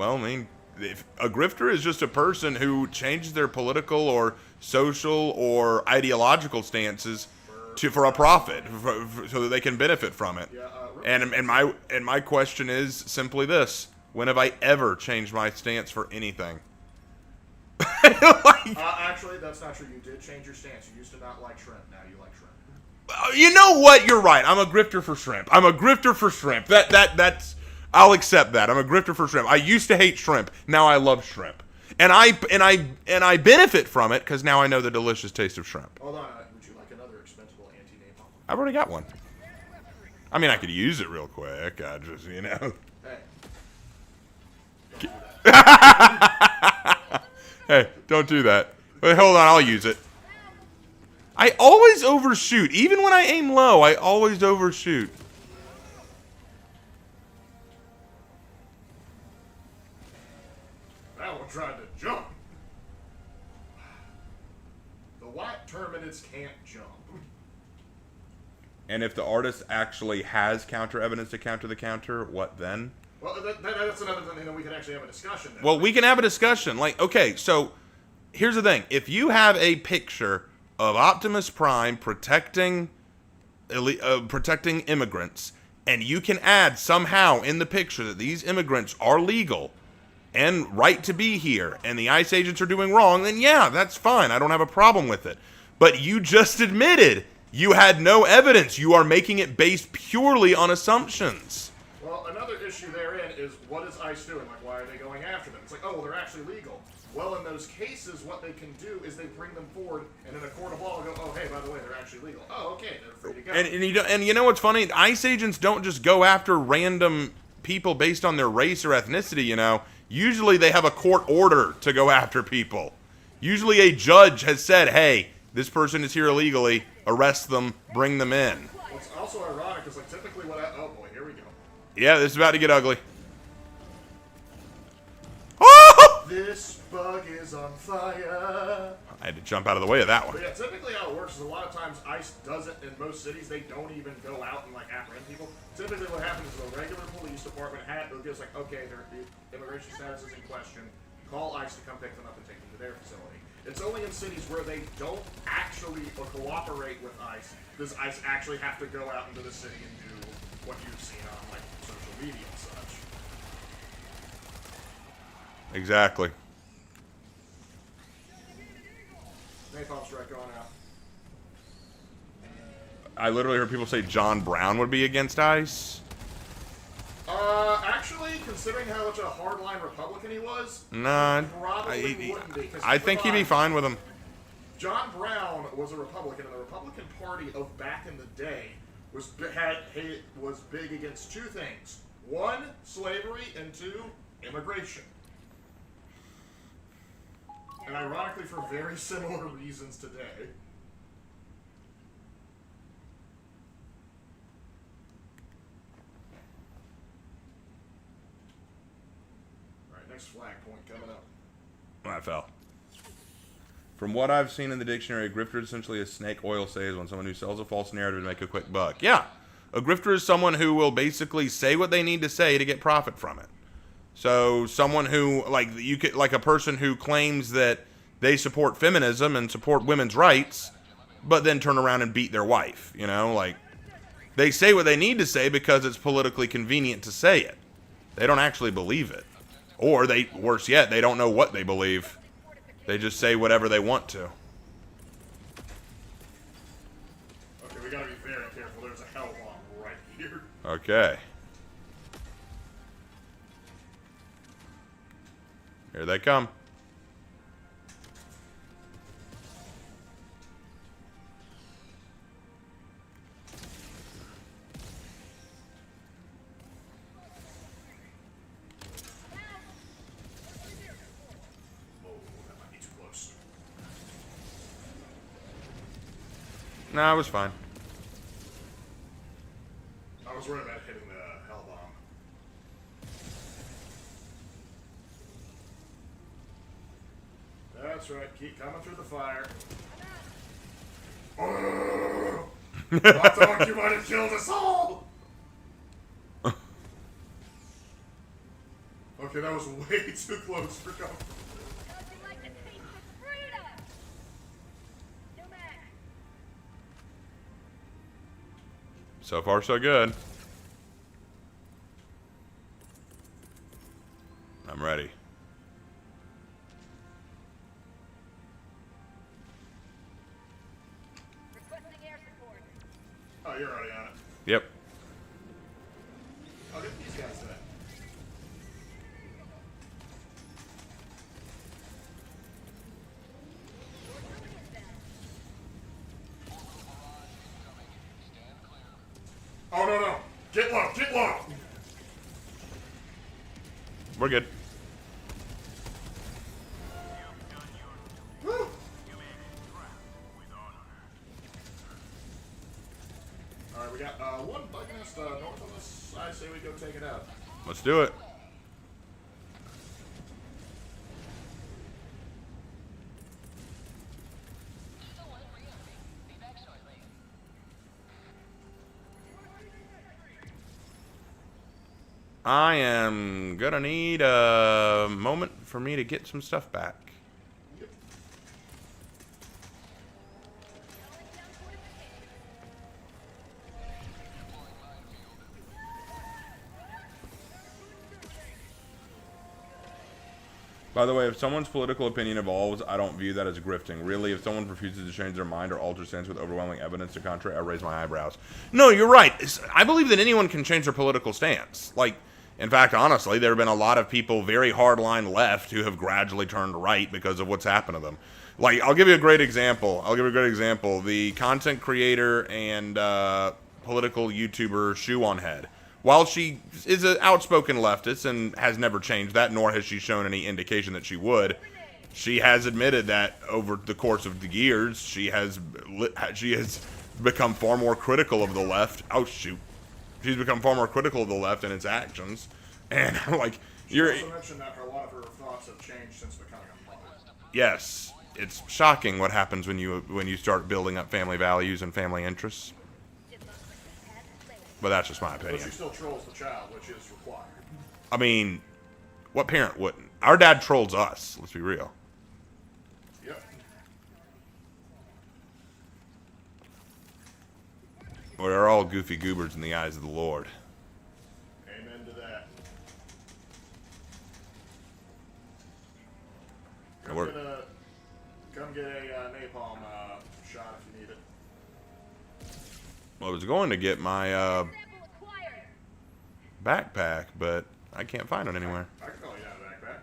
Well, I mean, if a grifter is just a person who changes their political or social or ideological stances for a profit, so that they can benefit from it. Yeah, And my question is simply this: when have I ever changed my stance for anything? actually, that's not true. You did change your stance. You used to not like shrimp. Now you like shrimp. You know what? You're right. I'm a grifter for shrimp. I'm a grifter for shrimp. That's I'll accept that. I'm a grifter for shrimp. I used to hate shrimp. Now I love shrimp. And I benefit from it because now I know the delicious taste of shrimp. Hold on. Would you like another expendable anti-napalm? I've already got one. I mean, I could use it real quick. I just, you know. Hey. Don't do that. Hey, don't do that. Wait, hold on. I'll use it. I always overshoot. Even when I aim low, I always overshoot. That one tried to jump. The white terminids can't jump. And if the artist actually has counter evidence to counter the counter, what then? Well, that's another thing that we could actually have a discussion then. Well, we can have a discussion. Like, okay, so here's the thing. If you have a picture of Optimus Prime protecting immigrants, and you can add somehow in the picture that these immigrants are legal and right to be here, and the ICE agents are doing wrong, then yeah, that's fine. I don't have a problem with it. But you just admitted you had no evidence. You are making it based purely on assumptions. Well, another issue therein is what is ICE doing? Like, why are they going after them? It's like, oh, well, they're actually legal. Well, in those cases, what they can do is they bring them forward, and in a court of law, go, oh, hey, by the way, they're actually legal. Oh, okay, they're free to go. And you know what's funny? ICE agents don't just go after random people based on their race or ethnicity, you know. Usually they have a court order to go after people. Usually a judge has said, hey, this person is here illegally, arrest them, bring them in. What's also ironic is, like, typically what oh, boy, here we go. Yeah, this is about to get ugly. Oh! This bug is on fire. I had to jump out of the way of that one. But yeah, typically how it works is a lot of times ICE doesn't, in most cities, they don't even go out and, like, apprehend people. Typically what happens is the regular police department will just like, okay, their immigration status is in question, call ICE to come pick them up and take them to their facility. It's only in cities where they don't actually cooperate with ICE does ICE actually have to go out into the city and do what you've seen on, like, social media and such. Exactly. Napalm strike going out. I literally heard people say John Brown would be against ICE. Actually, considering how much a hardline Republican he was, Nah, probably wouldn't be. I think he'd be fine with him. John Brown was a Republican, and the Republican Party of back in the day was big against two things: one, slavery, and two, immigration. And ironically, for very similar reasons today. Alright, next flag point coming up. I fell. From what I've seen in the dictionary, a grifter is essentially a snake oil salesman, someone who sells a false narrative to make a quick buck. Yeah, a grifter is someone who will basically say what they need to say to get profit from it. So someone who, like a person who claims that they support feminism and support women's rights, but then turn around and beat their wife, you know, like, they say what they need to say because it's politically convenient to say it. They don't actually believe it. Or worse yet, they don't know what they believe. They just say whatever they want to. Okay, we gotta be very careful. There's a hell bomb right here. Okay. Here they come. Nah, it was fine. I was worried about hitting the hell bomb. That's right. Keep coming through the fire. Oh! I thought you might have killed us all. Okay, Okay, that was way too close for comfort. Because you like the taste of freedom. New mag. So far, so good. I'm ready. Requesting air support. Oh, you're already on it. Yep. I'll get these guys then. Oh, no, no. Get low, get low. We're good. Woo. Alright, we got one bug nest north of us. I say we go take it out. Let's do it. I am gonna need a moment for me to get some stuff back. By the way, if someone's political opinion evolves, I don't view that as grifting. Really, if someone refuses to change their mind or alter stance with overwhelming evidence to contrary, I raise my eyebrows. No, you're right. I believe that anyone can change their political stance. Like, in fact, honestly, there have been a lot of people very hardline left who have gradually turned right because of what's happened to them. Like, I'll give you a great example. The content creator and political YouTuber Shoe on Head. While she is an outspoken leftist and has never changed that, nor has she shown any indication that she would, she has admitted that over the course of the years, she has become far more critical of the left. Oh, shoot. She's become far more critical of the left and its actions. And, like, You also mentioned that a lot of her thoughts have changed since becoming a mother. Yes. It's shocking what happens when you start building up family values and family interests. But that's just my But opinion. she still trolls the child, which is required. I mean, what parent wouldn't? Our dad trolls us. Let's be real. Yep. We're all goofy goobers in the eyes of the Lord. Amen to that. Come We're- get a napalm shot if you need it. I was going to get my Sample acquired. backpack, but I can't find it anywhere. I can call you out of backpack.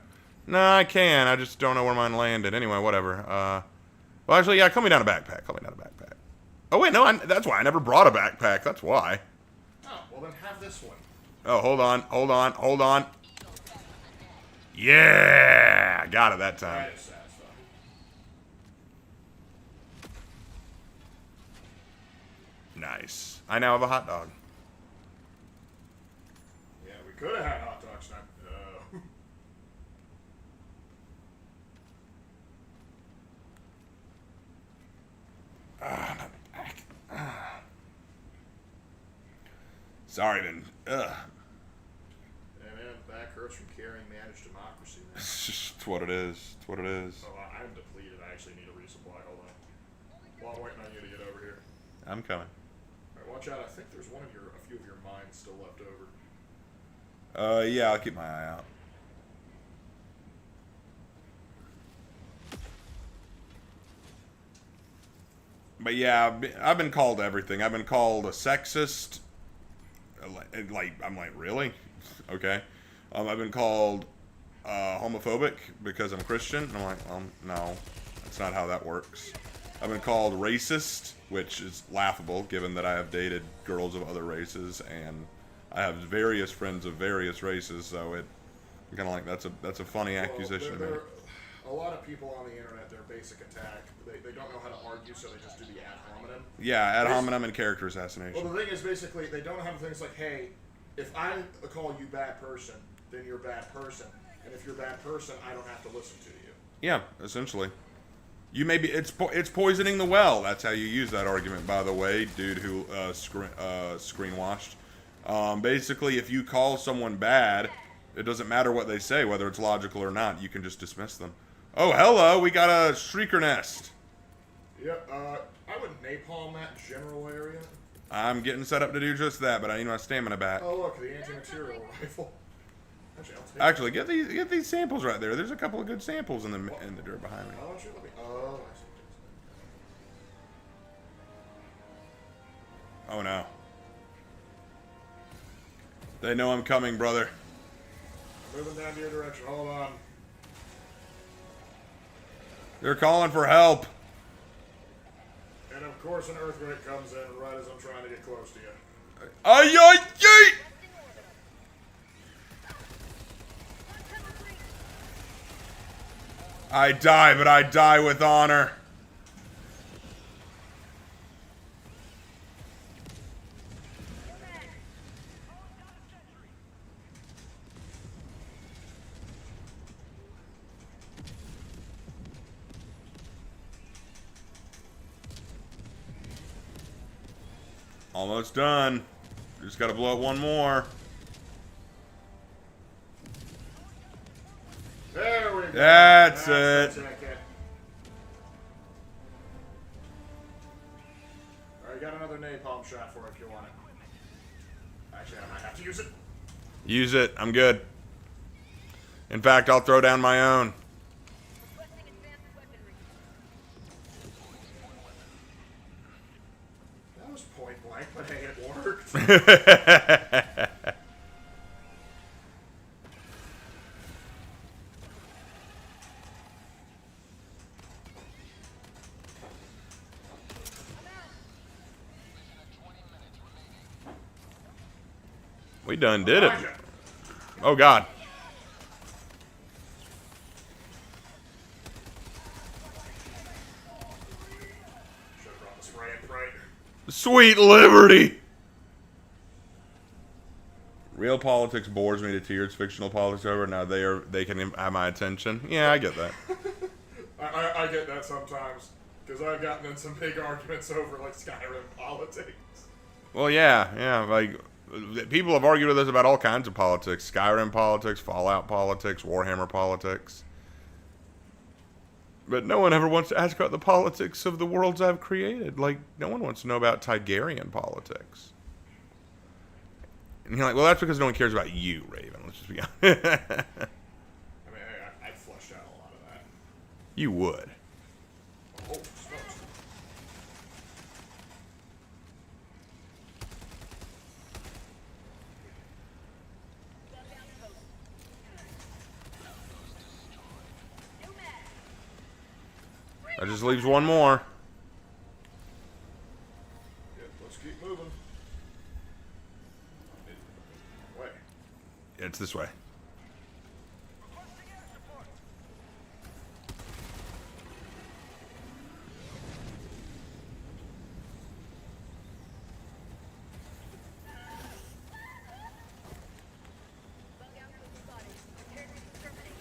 No, I can. I just don't know where mine landed. Anyway, whatever. Well, actually, yeah, call me down a backpack. Call me down a backpack. Oh, wait, no, that's why I never brought a backpack. That's why. Oh, well then have this one. Oh, hold on. Yeah! I got it that time. That is satisfying. Nice. I now have a hot dog. Yeah, we could have had hot dogs tonight. Sorry, then. Ugh. And man, back hurts from carrying managed democracy. Man. It's what it is. It's what it is. Oh, I'm depleted. I actually need a resupply. Hold on. Well, I'm waiting on you to get over here. I'm coming. Alright, watch out. I think there's a few of your mines still left over. Yeah, I'll keep my eye out. But yeah, I've been called everything. I've been called a sexist. I'm like, really? Okay. I've been called homophobic because I'm Christian. And I'm like, no, that's not how that works. I've been called racist, which is laughable given that I have dated girls of other races and I have various friends of various races. So I'm kind of like, that's a funny accusation to make. A lot of people on the internet, their basic attack, they don't know how to argue, so they just do the ad hominem. Yeah, ad hominem and character assassination. Well, the thing is, basically, they don't have things like, hey, if I call you bad person, then you're a bad person. And if you're a bad person, I don't have to listen to you. Yeah, essentially. You may be, it's poisoning the well. That's how you use that argument, by the way, dude who screenwashed. Basically, if you call someone bad, It doesn't matter what they say, whether it's logical or not. You can just dismiss them. Oh, hello, we got a shrieker nest. Yep, I would napalm that general area. I'm getting set up to do just that, but I need my stamina back. Oh, look, the anti-material rifle. Actually, I'll take Actually, get these samples right there. There's a couple of good samples in the dirt behind me. it. Why don't you let me... Oh, I see. Oh no. They know I'm coming, brother. Moving down to your direction. Hold on. They're calling for help. And of course, an earthquake comes in right as I'm trying to get close to you. Ay, ay, ay! I die, but I die with honor. Almost done. Just gotta blow up one more. There we go. That's it. The ticket. Alright, got another napalm shot for it if you want it. Actually, I might have to use it. Use it. I'm good. In fact, I'll throw down my own. Requesting advanced weaponry. That was point blank, but hey, it worked. We done did it. Elijah. Oh, God. Should have brought the spray and pray. Sweet liberty. Real politics bores me to tears. Fictional politics over. Now they can have my attention. Yeah, I get that. I get that sometimes. Because I've gotten in some big arguments over, like, Skyrim politics. Well, yeah. Like, people have argued with us about all kinds of politics. Skyrim politics, Fallout politics, Warhammer politics. But no one ever wants to ask about the politics of the worlds I've created. Like, no one wants to know about Tigerian politics. And you're like, well, that's because no one cares about you, Raven. Let's just be honest. I mean, I flushed out a lot of that. You would. Oh, smokes. That just leaves one more. Yep, let's keep moving. Wait. Yeah, it's this way. Requesting air support. Bug outpost spotted. Prepare to exterminate.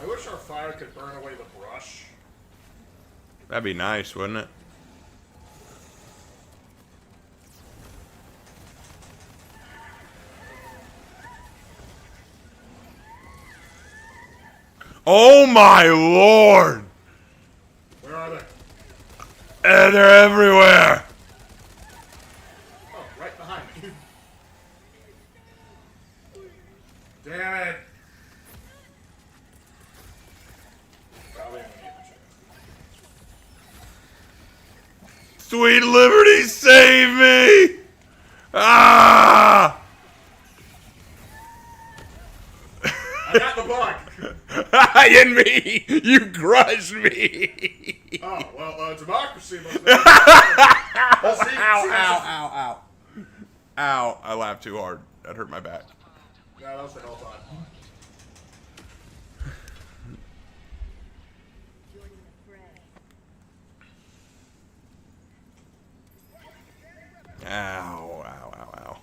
I wish our fire could burn away the brush. That'd be nice, wouldn't it? Oh my lord! Where are they? They're everywhere! Oh, right behind me. Damn it. Probably gonna need to check. Sweet liberty, save me! Ah! I got the bug. In me! You crushed me! Oh, well, democracy must be... Ow, ow, ow, ow. Ow, I laughed too hard. That hurt my back. No, that was the hell time. Joining the fray. Ow, ow, ow, ow.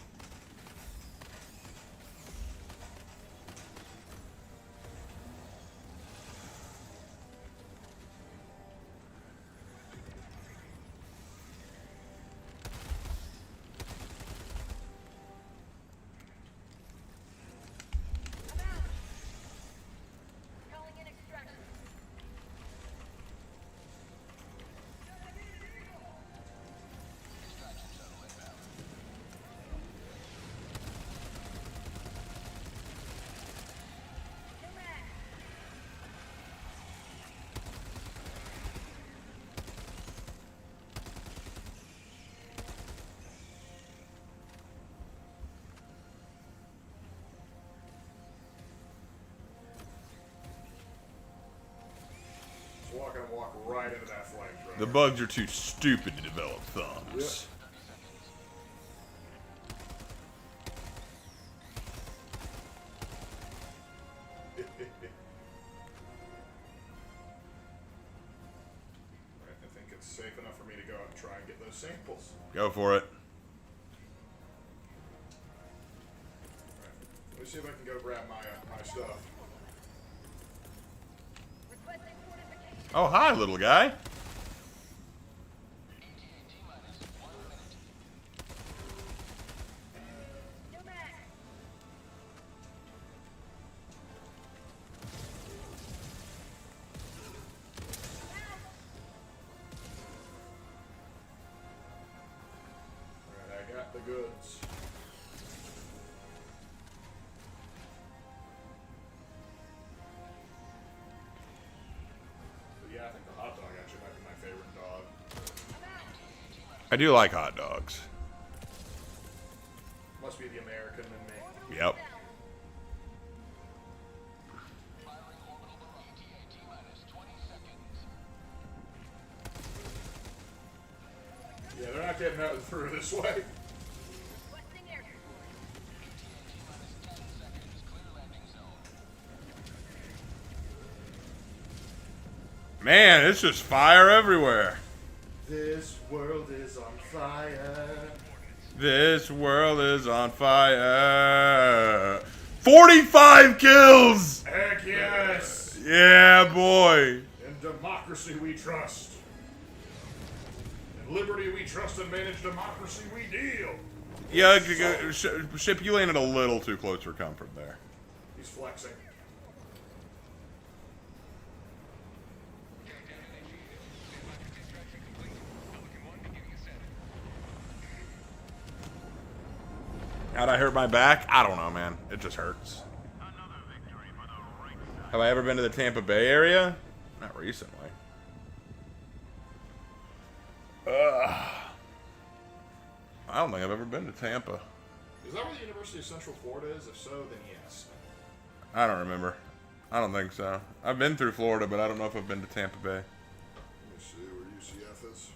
and walk right into that flamethrower. The bugs are too stupid to develop thumbs. Yep. Alright, I think it's safe enough for me to go out and try and get those samples. Go for it. Alright, let me see if I can go grab my stuff. Requesting fortification. Oh, hi, little guy. No mag. Alright, I got the goods. But yeah, I think the hot dog actually might be my favorite dog. I do like hot dogs. Must be the American in me. Yep. Yeah, they're not getting out through this way. Requesting air support. Man, it's just fire everywhere. This world is on fire. This world is on fire. 45 kills! Heck yes! Yeah, boy. In democracy we trust. In liberty we trust, and managed democracy we deal. Yeah, Ship, you landed a little too close for comfort there. He's flexing. How'd I hurt my back? I don't know, man. It just hurts. Have I ever been to the Tampa Bay area? Not recently. I don't think I've ever been to Tampa. Is that where the University of Central Florida is? If so, then yes. I don't remember. I don't think so. I've been through Florida, but I don't know if I've been to Tampa Bay. Let me see where UCF is.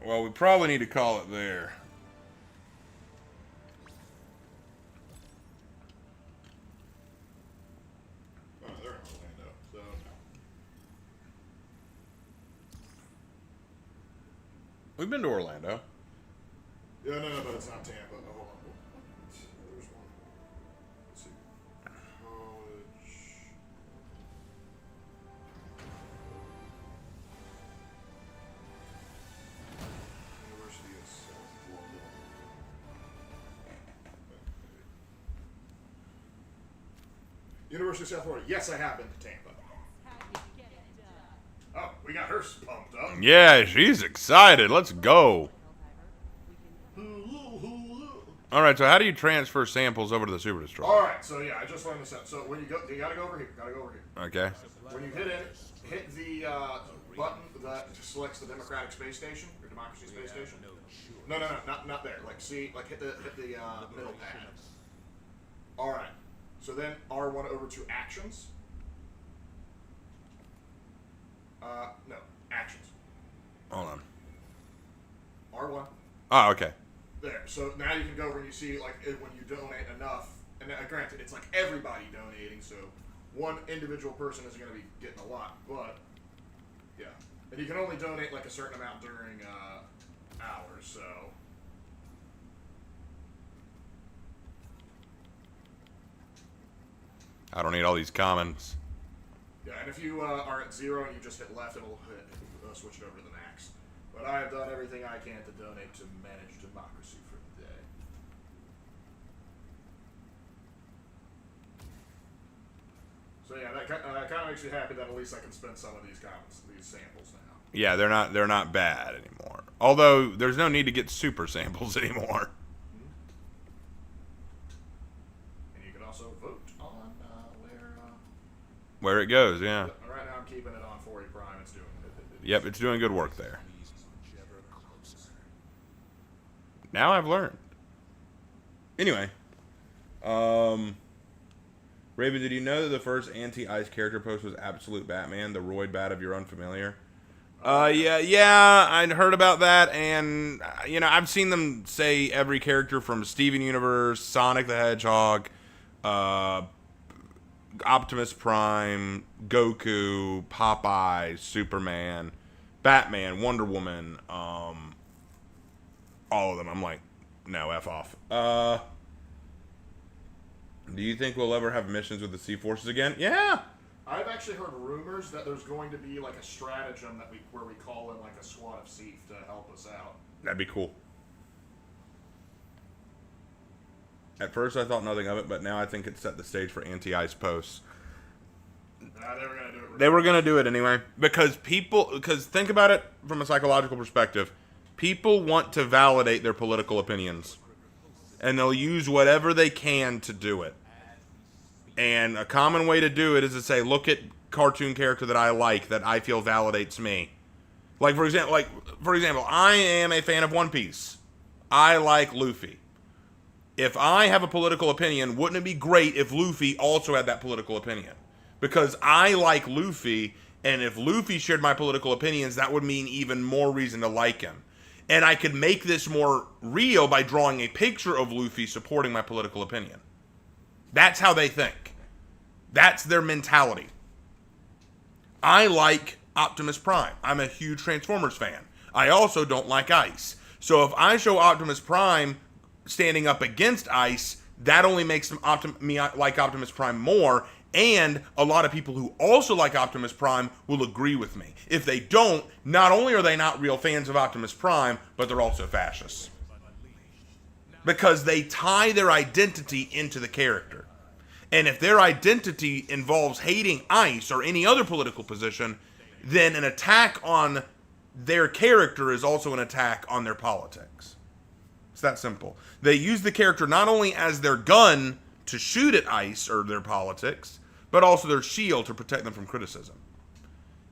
Well, we probably need to call it there. Oh, they're in Orlando, so no. We've been to Orlando. Yeah, no, but it's not Tampa. Oh, hold on. There's one. Let's see. College. University of South Florida. University of South Florida. Yes, I have been to Tampa. Oh, we got her pumped up. Yeah, she's excited. Let's go. All right, so how do you transfer samples over to the Super Destroyer? All right, so yeah, I just learned this out. So when you go, you gotta go over here. Gotta go over here. Okay. When you hit it, hit the button that selects the Democratic Space Station or Democracy Space Station. No, not there. Like see, like hit the middle pad. All right. So then R1 over to Actions. No, Actions. Hold on. R1. Oh, okay. There. So now you can go over and you see like when you donate enough, and granted it's like everybody donating, so one individual person isn't going to be getting a lot, but yeah, and you can only donate like a certain amount during hours. So I don't need all these comments. yeah, and if you are at 0 and you just hit left, it'll switch it over to the max. But I have done everything I can to donate to manage democracy for the day. So yeah, that kind of makes me happy that at least I can spend some of these samples now. Yeah, they're not bad anymore. Although there's no need to get super samples anymore. And you can also vote on Where it goes, yeah. Right now I'm keeping it on 40 prime. It's doing it. Yep, it's doing good work there. Now I've learned. Anyway, Raven, did you know that the first anti-ice character post was Absolute Batman, the Roid Bat of your unfamiliar? Yeah, I'd heard about that, and I've seen them say every character from Steven Universe, Sonic the Hedgehog, Optimus Prime, Goku, Popeye, Superman, Batman, Wonder Woman, all of them. I'm like, no, F off. Do you think we'll ever have missions with the Sea Forces again? Yeah. I've actually heard rumors that there's going to be like a stratagem where we call in like a squad of Seaf to help us out. That'd be cool. At first I thought nothing of it, but now I think it set the stage for anti-ice posts. Nah, they were going to do it. They were going to do it anyway. Because think about it from a psychological perspective. People want to validate their political opinions. And they'll use whatever they can to do it. And a common way to do it is to say, look at cartoon character that I like, that I feel validates me. For example, I am a fan of One Piece. I like Luffy. If I have a political opinion, wouldn't it be great if Luffy also had that political opinion? Because I like Luffy, and if Luffy shared my political opinions, that would mean even more reason to like him. And I could make this more real by drawing a picture of Luffy supporting my political opinion. That's how they think. That's their mentality. I like Optimus Prime. I'm a huge Transformers fan. I also don't like Ice. So if I show Optimus Prime standing up against Ice, that only makes me like Optimus Prime more. And a lot of people who also like Optimus Prime will agree with me. If they don't, not only are they not real fans of Optimus Prime, but they're also fascists. Because they tie their identity into the character. And if their identity involves hating ICE or any other political position, then an attack on their character is also an attack on their politics. It's that simple. They use the character not only as their gun to shoot at ICE or their politics, but also their shield to protect them from criticism.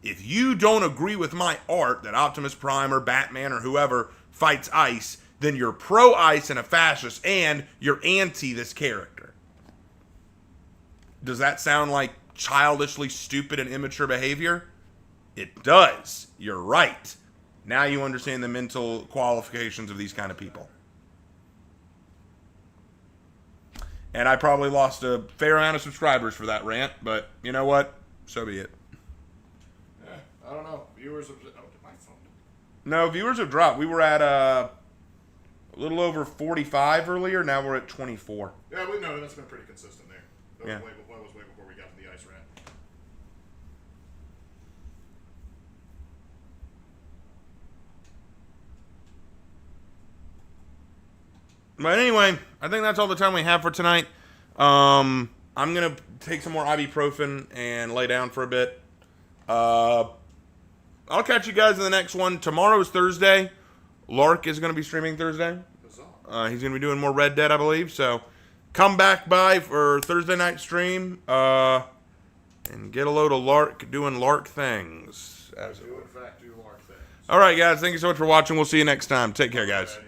If you don't agree with my art that Optimus Prime or Batman or whoever fights ICE, then you're pro-ICE and a fascist, and you're anti this character. Does that sound like childishly stupid and immature behavior? It does. You're right. Now you understand the mental qualifications of these kind of people. And I probably lost a fair amount of subscribers for that rant, but you know what? So be it. Yeah, I don't know. Viewers have... Oh, my phone. No, viewers have dropped. We were at a little over 45 earlier. Now we're at 24. Yeah, that's been pretty consistent there. That Yeah. was way before we got to the ice rant. But anyway, I think that's all the time we have for tonight. I'm going to take some more ibuprofen and lay down for a bit. I'll catch you guys in the next one. Tomorrow's Thursday. Lark is going to be streaming Thursday. He's going to be doing more Red Dead, I believe. So come back by for Thursday night stream and get a load of Lark doing Lark things. Do, in fact, do Lark things. All right, guys. Thank you so much for watching. We'll see you next time. Take care, guys.